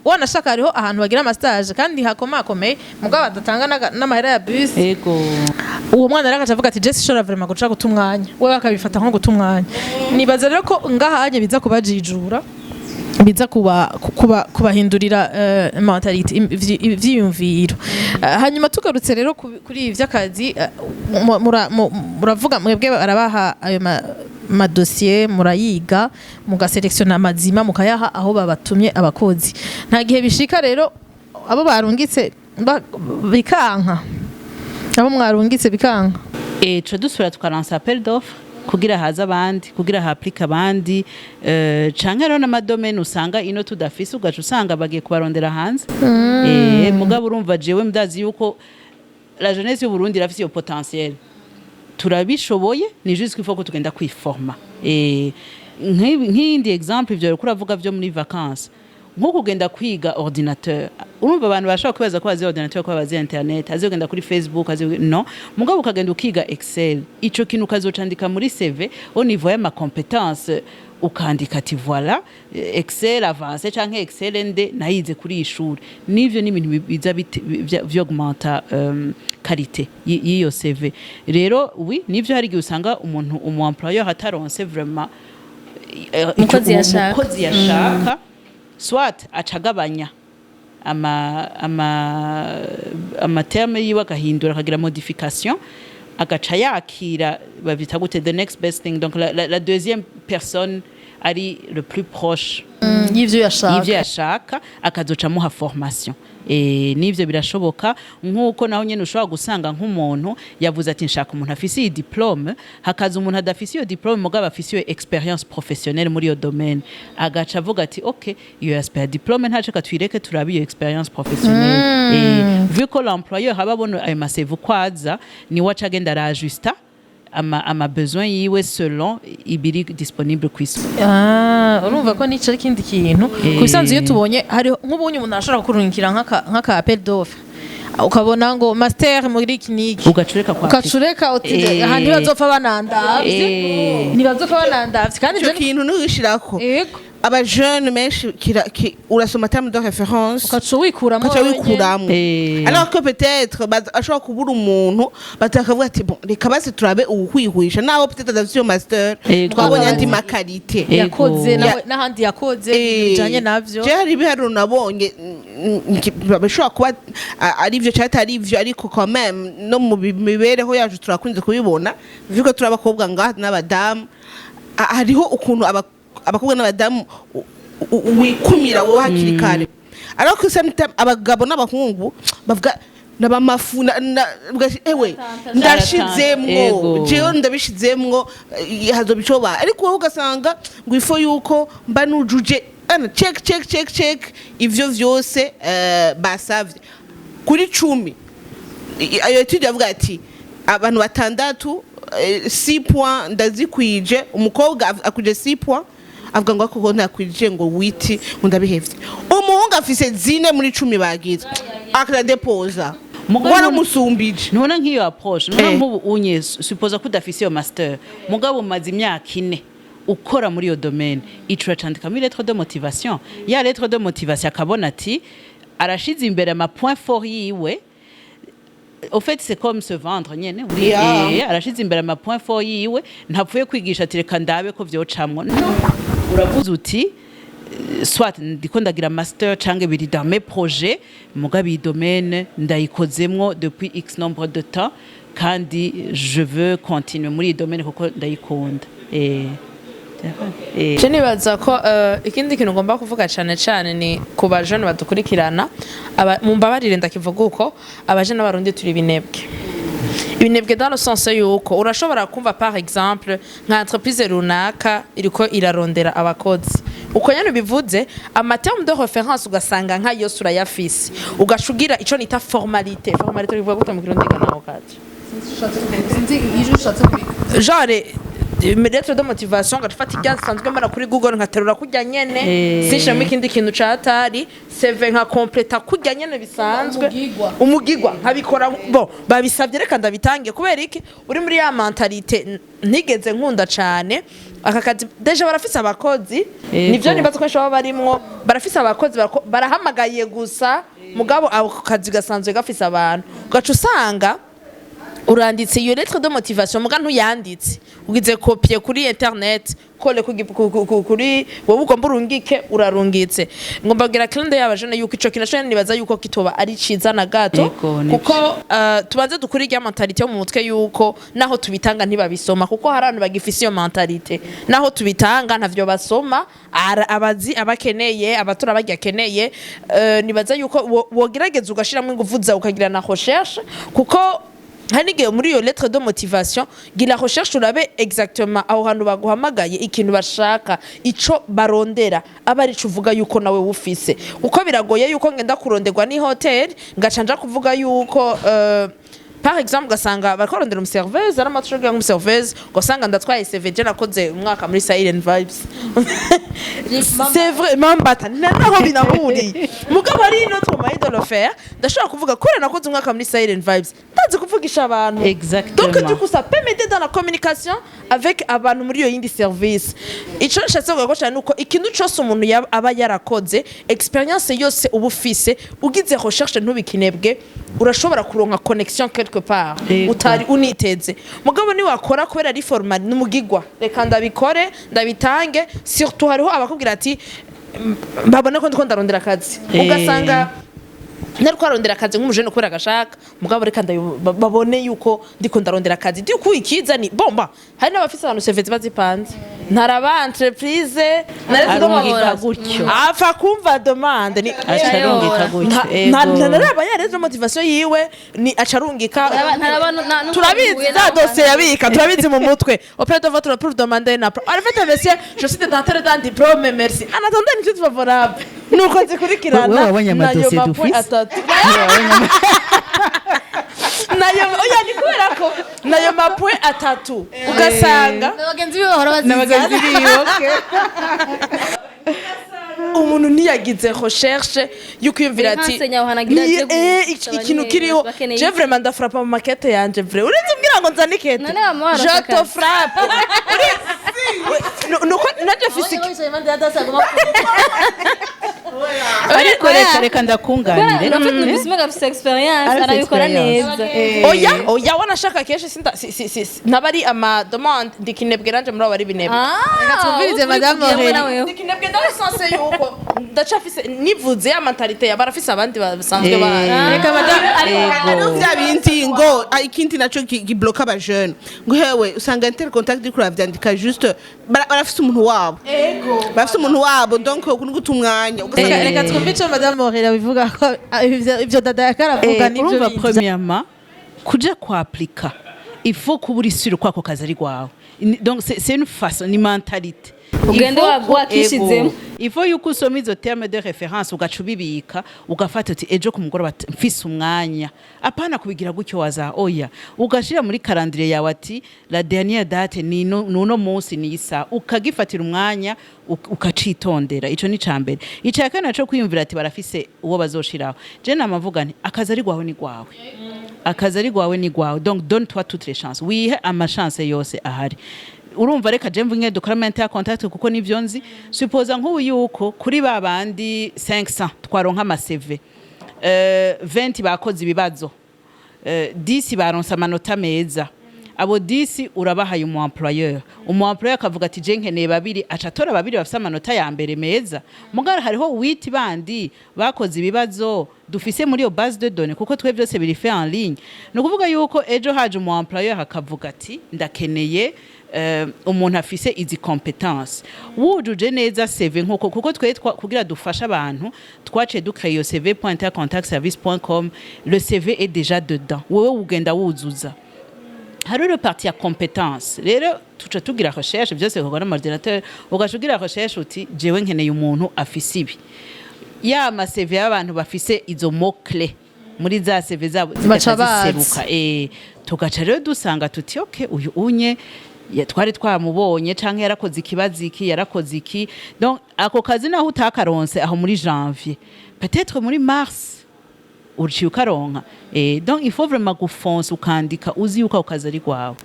wanashaka hariho ahantu bagira amastage kandi hakomakomeye mugabo badatanga n'amahera ya bus yego uwo mwana rero akavuga ati Jesse shora vraiment guca guta umwanya we bakabifata nko guta umwanya nibaza rero ko ngahanye biza kubajijura biza kubahindurira mentality ivyiyumviro hanyuma tugarutse rero kuri ivy'akazi muravuga mwebwe barabaha ayo madosiye murayiga mugaselektiona amazima mukayaha aho babatumye abakozi nta gihe bishika rero abo barungitse bikanka abo mwarungitse bikanka twe dusubira tukaransa appel d'offre kugira haza abandi kugira haplika abandi canke rero n'amadomene usanga ino tudafise ugaca usanga bagiye kubarondera hanze mugabo urumva jewe mdazi yuko la jeunesse y'u Burundi irafise iyo potentiel turabishoboye ni juste qu'il faut ko tugenda kwiforma nk'indi exemple ivyo kuravuga vyo muri vacances nko kugenda kwiga ordinateur urumva abantu bashaka kwibaza ko bazi ordinateur ko bazi internet azi kugenda kuri Facebook azi no mugabo ukagenda ukiga Excel ico kintu ukazocandika muri CV au niveau ya ma compétence ukandika ati voilà Excel avancé canke Excel ende nayize kuri ishuri nivyo ni ibintu biza vyogmenta qualité y'iyo CV rero oui nivyo hari gihe usanga umuntu employeur ataronse vraiment umukozi yashaka soit acagabanya amaterme yiwe agahindura akagira modification agaca yakira babita gute the next best thing donc la deuxième personne ari le plus proche y'ivyo yashaka akazoca muha formation nivyo birashoboka nkuko naho nyene ushobora gusanga nk'umuntu yavuze ati nshaka umuntu afise iyi diplome hakaza umuntu adafise iyo diplome mugabo afise iyo experience professionnelle muri iyo domaine agaca avuga ati okay iyo aspect ya diplome ntaceka twireke turabe iyo experience professionnelle vu ko l'employeur haba abona ayo masevu kwaza ni waca agenda arajusta ama besoin yiwe selon ibiri disponible kwisi urumva ko nico kindi kintu kubisanzwe iyo tubonye hari nk'ubunye umuntu ashobora kurungikira nk'aka appel d'offre ukabona ngo master muri clinique ugacureka uti ahandi bazopfa banandavye ntibazopfa banandavye kandi icyo kintu nushirako yego aba jeune menshi urasoma terme de référence ukaca wikuramo alors que peut-être ashobora kubura umuntu batakavuga ati bon reka basi turabe ukwihwisha naho peut-être adafite master twabonye andi makarite yakoze n'ahandi yakoze bijanye navyo je hari ibiharuro nabonye bashobora kuba ari ivyo cyangwa atari ivyo ariko quand même no mu mibereho yacu turakunze kubibona vuko turabakobwa ngaha n'abadamu hariho ukuntu abakobwa n'abadamu wikumira wowe hakiri kare ariko abagabo n'abahungu bavuga nabamafu ewe ndashizemwo jewe ndabishizemwo hazobicoba ariko wowe ugasanga ngo ifo yuko mba nujuje check ivyo vyose basavye kuri 10 ayo etude yavuga ati abantu batandatu 6 points ndazikwije umukobwa akuje 6 points avuga ngo akoko ntakwije ngo witi ndabihevye umuhungu afise zine muri 10 bagize akra deposa mugabo musumbije none nk'iyo approche none nk'ubu unye suppose ko udafise yo master mugabo umaze imyaka 4 ukora muri yo domaine icuracandika muri lettre de motivation ya lettre de motivation akabona ati arashize imbere ama point fort yiwe au fait c'est comme se vendre nyene arashize imbere ama point fort yiwe ntapfuye kwigisha ati reka ndabe ko vyocamwo no uravuze uti soit ndiko ndagira master canke biri dans mes projets mugabi domaine ndayikozemwo depuis x nombre de temps kandi je veux continuer muri domaine kuko ndayikunda je nibaza ko ikindi kintu ngomba kuvuga cyane ni ku bajene badukurikirana mumbabarire ndakivuga uko abajene n'abarundi turi ibinebwe dans le sens yuko urashobora kumva par exemple nka entreprise runaka iriko irarondera abakozi uko nyene bivuze amaterme de référence ugasanga nka yose urayafise ugashugira ico nita formalité bivuga gute mu kirundi naho kati genre lettre de motivation ngafata igya sanzwe mara kuri Google nkaterura kujya nyene sishamo ikindi kintu catari CV nka completa kujya nyene bisanzwe umugigwa nkabikora bo babisabye reka ndabitangiye kubera iki uri muri ya mentalite ntigeze nkunda cane akakazi deja barafise abakozi nivyo nibazo ko shaba barimwo barafise abakozi barahamagaye gusa mugabo akazi gasanzwe gafise abantu ugaca usanga uranditse iyo lettre de motivation muga ntuyanditse ugize copie kuri internet kole kuri wowe ugomba urungike urarungitse ngomba kugira calendar y'abajene yuko ico kintu cyane nibaza yuko kitoba ari ciza na gato kuko tubanze dukuri ya mentalite yo mu mutwe yuko naho tubitanga ntibabisoma kuko hari abantu bagifise iyo mentalite naho tubitanga ntavyo basoma abazi abakeneye abatura bagyakeneye nibaza yuko wogerageza ugashiramo ingufu za ukagira na recherche kuko hari n'igihe muri iyo lettre de motivation gira recherche urabe exactement aho hantu baguhamagaye ikintu bashaka ico barondera aba ari cyo uvuga yuko nawe wufise uko biragoye yuko ngenda kuronderwa ni hotel ngacanja kuvuga yuko par exemple gasanga bakorondera umuserveuse ari amatushoga y'umuserveuse gasanga ndatwaye CV je nakoze umwaka muri Silent Vibes c'est vraiment bata naho binahuri mugabo ari notre moyen de le faire ndashobora kuvuga ko nakoze umwaka muri Silent Vibes ndazi kuvugisha abantu Exactement. donc du coup ça peut m'aider dans la communication avec abantu muri yo yindi service ico nshatse kuvuga ko cyane uko ikintu cyose umuntu aba yarakoze experience yose ubufise ugize recherche ntubikinebwe urashobora kuronka connexion quelque part utari uniteze mugabo ni wakora kubera ari formal n'umugigwa reka ndabikore ndabitange surtout hariho abakubwira ati babone ko ndiko ndarondera akazi ugasanga nari kwarondera akazi nk'umujene ukora agashaka mugabo reka babone yuko ndiko ndarondera akazi duku ikiza ni bomba hari n'abafise abantu CV bazipanze ntaraba entreprise arungika gutyo afa kumva demande ni acarungika gutyo ntaraba yareze motivation yiwe ni acarungika ntaraba turabizi za dossier yabika turabizi mu mutwe auprès de votre pour demander na en fait monsieur je suis détenteur d'un diplôme merci en attendant une suite favorable nuko zikurikirana nayo mapwe atatu nayo oya ni kubera ko nayo mapwe atatu ugasanga abagenzi biwe bahora n'abagenzi biwe umuntu ntiyagize recherche y'ukwiyumvira ati ikintu kiriho je vraiment ndafrapa mu maquette yanje vrai urinzi ubwira ngo nzane kete je te frappe nuko naje physique ariko reka ndakunganire no fait n'ubisime gafise experience arabikora neza oya wanashaka kenshi ntabari ama demande ndikinebwe nanje muri abari binebwe reka twumvirize madame Aurélie ndikinebwe dans le sens yuko ndacafise nivuze ya mentalite yabarafise abandi basanzwe bahari reka madame Ego vya bindi ngo ikindi naco gibloka aba jeune ngo hewe usanga inter contact kuri avyandika juste barafise umuntu wabo barafise umuntu wabo donc kunuguta umwanya reka twumve ico madame Aurélie bivuga ko ivyo dada yakaravuga nivyo urumva premièrement kuja kwa appliquer il faut kuba uri sûr kwako kazi ari gwawe donc c'est une façon ni mentalité ugende wakishizemo il faut yuko usoma izo terme de référence ugaca ubibika ugafata uti ejo ku mugoroba mfise umwanya apana kubigira gutyo waza oya ugashira muri calendrier yawe ati la dernière date ni nuno munsi ni isa ukagifatira umwanya ukacitondera ico ni cambere ica kana cyo kwiyumvira ati barafise uwo bazoshiraho je namavuga nti akazi ari gwawe ni gwawe akazi ari gwawe ni gwawe donc donne toi toutes les chances wihe ama chance yose ahari urumva reka je mvunye document ya contact kuko nivyo nzi supposa nk'ubu yuko kuri babandi 500 twaronka ama CV 20 bakoze ibibazo 10 baronsa amanota meza abo 10 urabahaye umu employeur akavuga ati je nkeneye babiri acatora babiri bafise amanota ya mbere meza mugara hariho 8 bandi bakoze ibibazo dufise muri yo base de données kuko twe byose biri fait en ligne no kuvuga yuko ejo haje umu employeur akavuga ati ndakeneye umuntu afise izi competence wujuje neza CV nkuko kuko twe kugira dufasha abantu twaciye ducréer cv.intercontactservice.com le CV est déjà dedans wewe ugenda wuzuza hari le parti ya competence rero tuca tugira recherche byose ko na ordinateur ugashugira recherche uti jewe nkeneye umuntu afise ibi ya ma CV y'abantu bafise izo mots clés muri za CV zabo ziseruka tugaca rero dusanga tuti okay uyu unye twari twamubonye canke yarakoze ikibazo iki yarakoze iki donc ako kazi naho utakaronse aho muri janvier peut-être muri mars uciye ukaronka donc il faut vraiment gufonce ukandika uzi yuko ukazi ari gwawe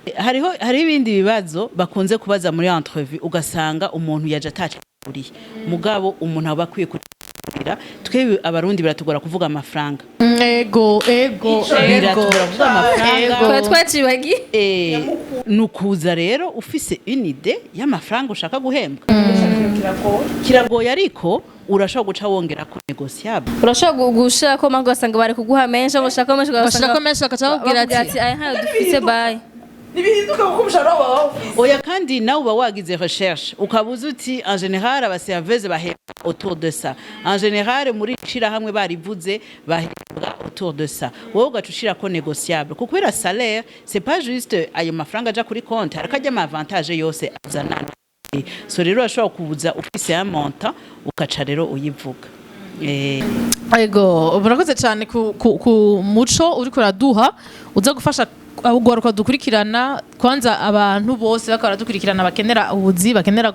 hari ibindi bibazo bakunze kubaza muri entrevue ugasanga umuntu yaje atacuriye mugabo umuntu aba akwiye kugira twe abarundi biratugora kuvuga amafaranga ego biratugora kuvuga amafaranga twacibagi nukuza rero ufise une idée y'amafaranga ushaka guhembwa kiragoye ariko urashobora guca wongera ko negociable urashobora gushaka ko ugasanga bari kuguha menshi ushaka menshi bashaka menshi bakaca bakubwira ati aya ntayo dufise bayi nibihinduka kuko umushahara wawe waba ufise oya kandi nawe uba wagize recherche ukabuza uti en général abaserveuse bahembwa autour de ça en général muri shirahamwe barivuze bahembwa autour de ça wowe ugaca ushirako négociable kuko kubera salaire c'est pas juste ayo mafaranga aja kuri compte harakajya ama avantage yose azanana so rero urashobora kubuza ufise un montant ukaca rero uyivuga Ego murakoze cyane ku muco uri kuraduha uza gufasha ugwaruka dukurikirana kwanza abantu bose bakaba dukurikirana bakenera ubuzi bakenera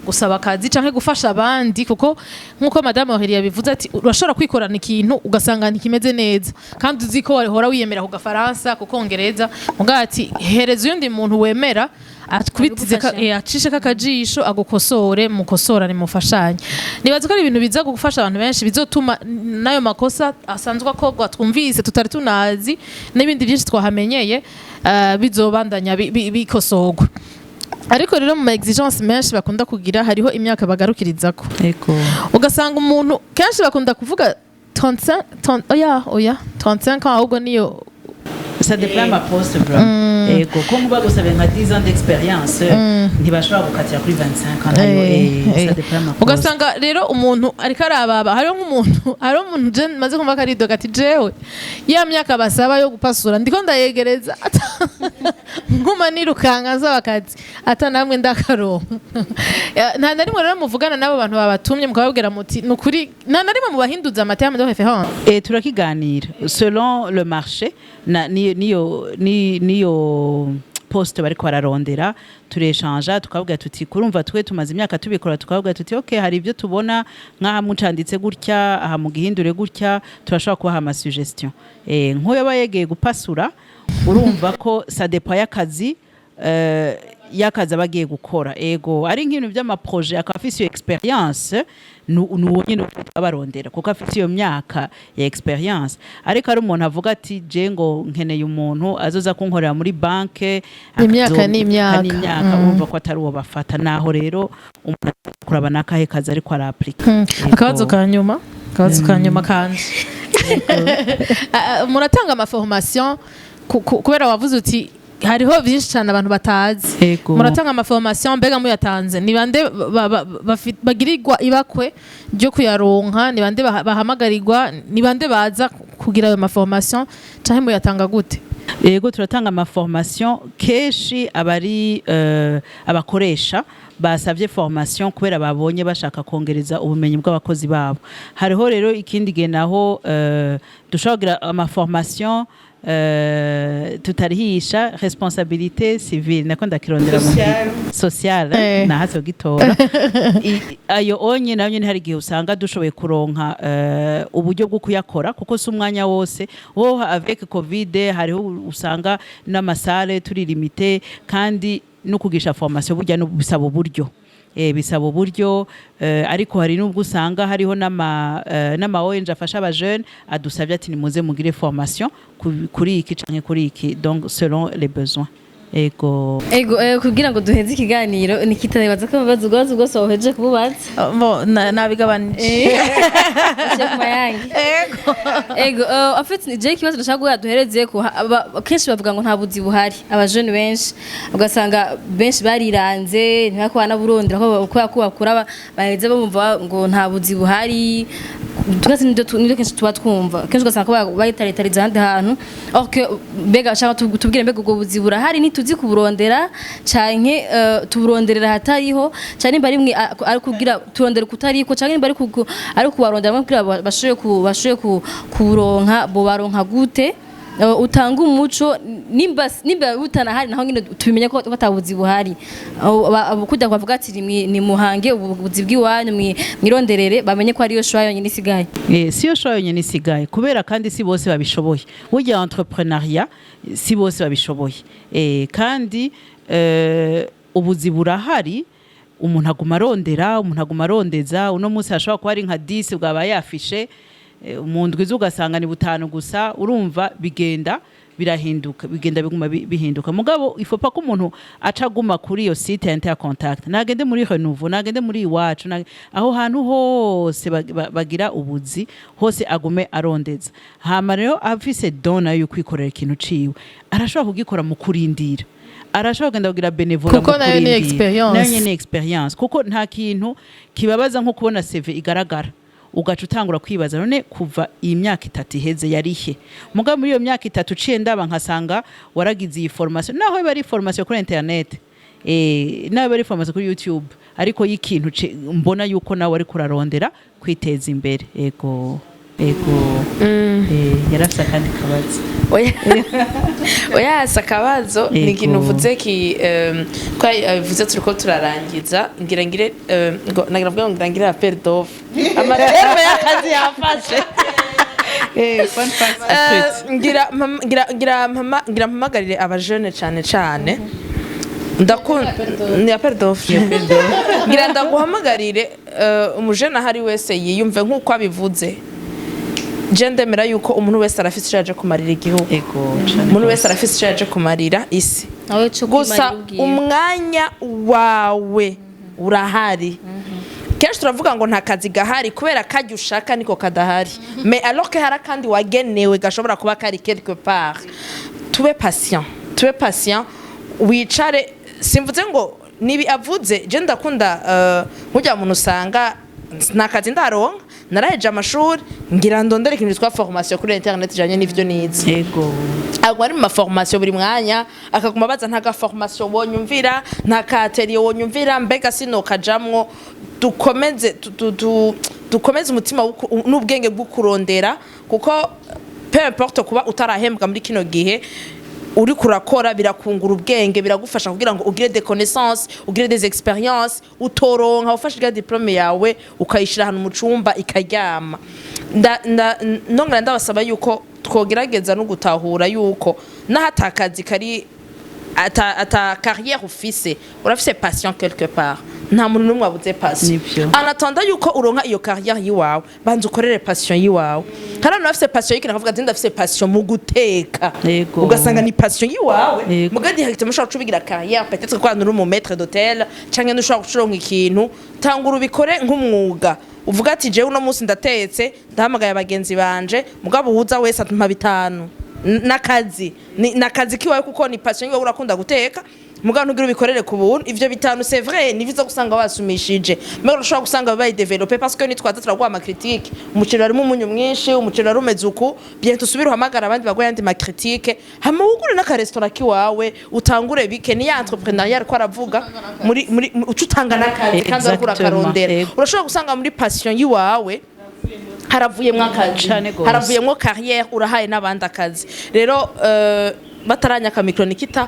gusaba akazi canke gufasha abandi kuko nkuko madame Aurélie yabivuze ati urashobora kwikorana ikintu ugasanga ntikimeze neza kandi uzi ko wahora wiyemera ku gafaransa ku kongereza muga ati hereza undi muntu wemera atkubitize acishe kakajisho agukosore mukosorane mufashanye nibaza ko ari ibintu biza gufasha abantu benshi bizotuma nayo makosa asanzwe akogwa twumvise tutari tunazi n'ibindi byinshi twahamenyeye bizobandanya bikosogwa ariko rero mu exigence menshi bakunda kugira hariho imyaka bagarukirizako ugasanga umuntu kenshi bakunda kuvuga 35 oya 35 ahubwo niyo ça dépend ma poste bro ego ko muba gusaba nka 10 ans d'expérience ntibashobora gukatira kuri 25 ans nayo ça dépend ma poste ugasanga rero umuntu ariko arababa hariho umuntu je maze kumva kari doga ati jewe ya myaka basaba yo gupasura ndiko ndayegereza nkuma nirukanga z'abakazi ata namwe ndakaronka nta narimwe rero muvugana nabo bantu babatumye mukababwira muti nukuri nta narimwe mu bahinduza amateme de référence turakiganira selon le marché niyo poste bariko bararondera tureshanger tukavuga tuti kurumva twe tumaze imyaka tubikora tukavuga tuti okay hari ibyo tubona nkaha mucanditse gutya aha mu gihindure gutya turashobora kubaha ama suggestion nkoyo bayegeye gupasura urumva ko ça dépend y'akazi yakaza bagiye gukora ego ari nk'ibintu by'ama projet akafise iyo experience nuwo nyine abarondera kuko afite iyo myaka ya experience ariko ari umuntu avuga ati je ngo nkeneye umuntu azoza kunkorera muri banke imyaka n'imyaka urumva ko atari uwo bafata naho rero umuntu kuraba nakahe kazi ariko araplika akabazo kanyuma kandi muratanga ama formation kubera wavuze uti hariho byinshi cyane abantu batazi muratanga ama formation mbega muyatanze ni bande bagirirwa ibakwe ryo kuyaronka ni bande bahamagarirwa ni bande baza kugira ayo ma formation cyane muyatanga gute yego turatanga ama formation keshi abari abakoresha basavye formation kubera babonye bashaka kongereza ubumenyi bw'abakozi babo hariho rero ikindi genaho dushobora ama formation tutarihisha responsabilité civile nako ndakirondera mu sociale na hazo gitora ayo onye nayo nyine hari gihe usanga dushoboye kuronka uburyo bwo kuyakora kuko si umwanya wose wo avec covid hariho usanga n'amasale turi limité kandi no kugisha formation burya no bisaba uburyo bisaba uburyo ariko hari n'ubwo usanga hariho n'ama ONG afasha aba jeune adusabye ati nimuze mugire formation kuri iki canke kuri iki donc selon les besoins ego kugira ngo duheze ikiganiro nikitabaza ko babaza ubwo soheje kububaza nabigabanije ego afite je kibazo ndashaka guha duhereze ko kenshi bavuga ngo nta buzi buhari abajene benshi ugasanga benshi bariranze ntibakwana burondera ko bakura baheze bumva ngo nta buzi buhari twese nido kenshi tuba twumva kenshi ugasanga ko bayitaritariza ahandi hantu okay mbega ashaka tubwire mbega ubwo buzi burahari tuzi kuburondera canke tuburonderera hatariho cyane bari mwe ari kugira turondera kutariko canke bari ari kubarondera kugira bashoye kuronka bo baronka gute utanga umuco nimba butana hari naho ngine tubimenye ko batabuzi buhari kujya kwavuga ati ni muhange ubuzi bw'iwanyu mwironderere bamenye ko ariyo shwa yonyine isigaye siyo shwa yonyine isigaye kubera kandi si bose babishoboye burya entrepreneuria si bose babishoboye kandi ubuzi burahari umuntu aguma arondera umuntu aguma arondeza uno munsi hashobora kuba ari nka 10 bwaba yafishe mu ndwi ugasanga ni 5 gusa urumva bigenda birahinduka bigenda biguma bihinduka mugabo ifopa ko umuntu acaguma kuri iyo site ya intercontact nagende muri renouveau nagende muri iwacu aho hantu hose bagira ubuzi hose agume arondeza hama rero afise dona yo kwikorera ikintu ciwe arashobora kugikora mu kurindira arashobora kugenda kugira benevole kuko nayo ni experience kuko nta kintu kibabaza nko kubona CV igaragara ugaca utangura kwibaza none kuva iyi myaka 3 iheze yarihe mugabo muri iyo myaka 3 uciye ndaba nkasanga waragize iyi formation naho bari formation kuri internet nawe bari formation kuri YouTube ariko y'ikintu mbona yuko nawe ari kurarondera kwiteza imbere ego yarafise kandi kabazo oya sakabazo ni ikintu uvuze ki vuze turiko turarangiza nagira ngo appel d'offre amaterme y'akazi yafashe ngira mpamagarire abajene cane ndakunda ni appel d'offre ngira ndaguhamagarire umujene ahari wese yiyumve nk'uko abivuze je ndemera yuko umuntu wese arafise icyaje kumarira igihugu umuntu wese arafise icyaje kumarira isi gusa umwanya wawe urahari kenshi turavuga ngo nta kazi gahari kubera kajya ushaka niko kadahari mais alors que hari kandi wagenewe gashobora kuba kari quelque part tube patient wicare simvuze ngo nibi avuze je ndakunda nkujya umuntu usanga nta kazi ndaronka naraheje amashuri ngira ndondere ikintu twa formation kuri internet janye n'ivyo nize yego agwa ari mu formation buri mwanya akaguma baza nta formation wonyumvira nta atelier wonyumvira mbega sino kajamwo dukomeze umutima n'ubwenge bwo kurondera kuko peu importe kuba utarahembwa muri kino gihe uri kurakora birakungura ubwenge biragufasha kugira ngo ugire des connaissances ugire des expériences utoronka ufashije diplome yawe ukayishira hano mu cumba ikaryama nongera ndabasaba yuko twogerageza no gutahura yuko nahatakazi kari ata carrière ufise urafise passion quelque part nta muntu numwe abuze passion anatanda yuko uronka iyo carrière yiwawe banze ukorere passion yiwawe kandi nafise passion yiki nakavuga ati ndafise passion mu guteka ugasanga ni passion yiwawe mugadi hakite mushaka kubigira carrière peut-être ko uri mu maître d'hôtel canke nushaka kucuronka ikintu tangura ubikore nk'umwuga uvuga ati je uno munsi ndatetse ndahamagaye abagenzi banje mugabo uhuza wese atuma bitanu nakazi kiwawe kuko ni passion yiwawe urakunda guteka mugabo ntugira ubikorere ku buntu ivyo bitanu c'est vrai ni viza gusanga wasumishije mais urashobora gusanga bayi developer parce que ni twaza turagwa ama critique umuciro ari mu munyu mwinshi umuciro ari umeze uku bien tusubira uhamagara abandi bagwa yandi ma critique hama ugure n'aka restaurant kiwawe utangure bike ni entrepreneurial ko aravuga muri ucutanga n'akazi kandi akura karondera urashobora gusanga muri passion yiwawe haravuyemwo akazi haravuyemwo carrière urahaye n'abandi akazi rero bataranya kamikro nikita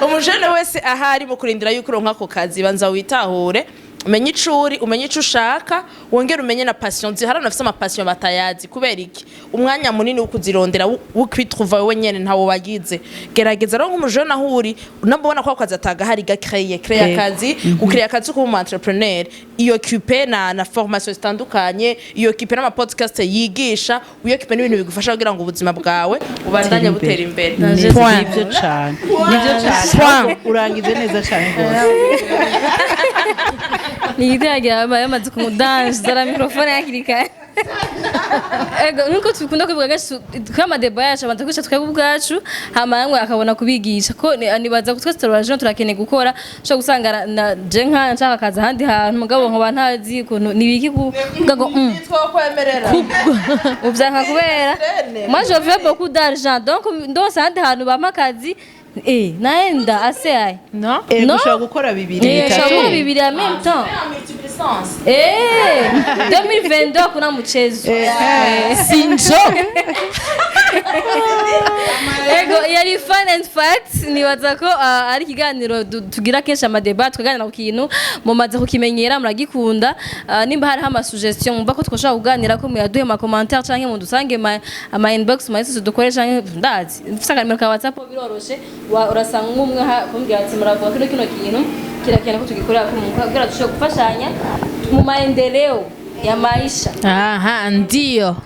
umujene wese ahari mu kurindira yuko uronka ko kazi banza witahure umenye icuri umenye ico ushaka wongera umenye na passion ziharana afise ama passion batayazi kubera iki umwanya munini wo kuzirondera wo kwitruva wewe nyene ntawo bagize gerageza rero nk'umujene ahuri unabona ko akazi ataga hari ga créer akazi ukreya akazi ko mu entrepreneur iyo occuper na formation zitandukanye iyo occuper n'ama podcast yigisha iyo occuper n'ibintu bigufasha kugira ngo ubuzima bwawe ubandanye butera imbere nivyo cyane urangize neza cyane ni idea yamaze kumudanje zara microphone yakirika ego nuko tukunda kuvuga gashi kama deba yacu abantu kwisha twebwe ubwacu hama yamwe akabona kubigisha ko nibaza kutwe turaje turakene gukora cyo gusanga je nka nshaka kaza handi hantu mugabo nko bantazi kuntu nibiki kuvuga ngo twakwemerera ubyanka kubera moi je veux beaucoup d'argent donc ndose handi hantu bamakazi naenda asai no ushaka gukora bibiri ushaka bibiri en même temps 2022 kuna mchezo sinjo ego yari fun and facts nibaza ko ari kiganiro tugira kenshi ama debat tukaganira ku kintu mumaze kukimenyera muragikunda nimba hari ama suggestion mba ko twoshaka kuganira ko muyaduhe ama commentaire canke mu dusange ama inbox mayiso dukoresha ndazi mfisa kamera ka WhatsApp biroroshe urasanga umwe kumbwira ati muravuga kino kintu kirakena ko tugikorera ko kugira dushobora gufashanya mu maendeleo ya maisha aha ndio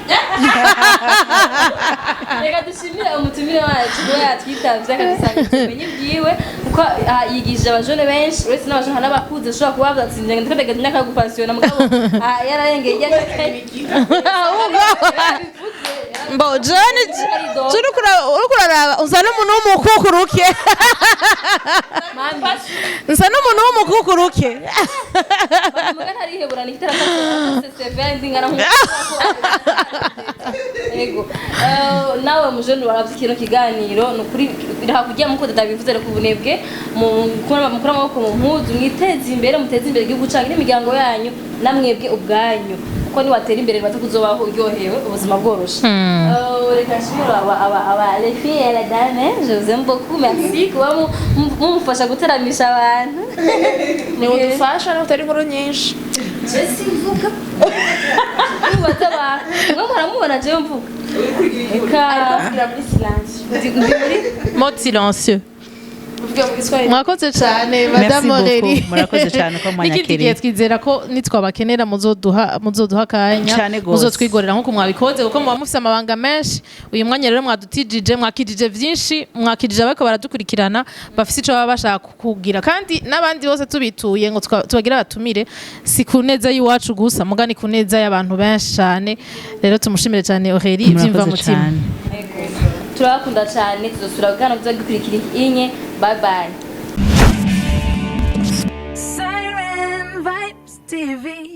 umutumire wacu kuba yatwitavye akadusanga ubumenyi bwiwe kuko yigishije abajone benshi uretse n'abajone n'abakuze ashobora kuba bavyatsinze ndiko ndageza imyaka yo gupasiona mugabo yararengeye mbo jone uriko uraraba usa n'umuntu w'umukukuruke nsa n'umuntu w'umukukuruke muga ntarihebura nikitara severe ndingana ego nawe mujene waravye kino kiganiro nukuri birahakugiye muko ndabivuze ku bunebwe mukora amaboko mu mpuzu mwiteze imbere muteze imbere igihugu canke n'imiryango yanyu namwebwe ubwanyu kuko ni watera imbere baza kuzobaho uryohewe ubuzima bworoshe reka nshimire aba les filles et les dames je vous aime beaucoup merci kuba mumufasha guteramisha abantu ni udufasha naho utari inkuru nyinshi je simvuga mwe muramubona je mvuga reka muri silence mode silencieux mwakoze cyane madame Aurélie murakoze cyane ko n'ikindi gihe twizera ko nitwabakenera muzoduha akanya Cane gose. muzotwigorera nk'uko mwabikoze kuko muba mufise amabanga menshi uyu mwanya rero mwadutijije mwakijije vyinshi mwakijije abako baradukurikirana bafise ico baba bashaka kugira kandi n'abandi bose tubituye ngo tubagira abatumire si ku neza y'iwacu gusa mugani ku neza y'abantu benshi cyane rero tumushimire cyane Aurélie ivyimva mutima turabakunda cyane tuzosura bwana tuzagikurikira inye bye bye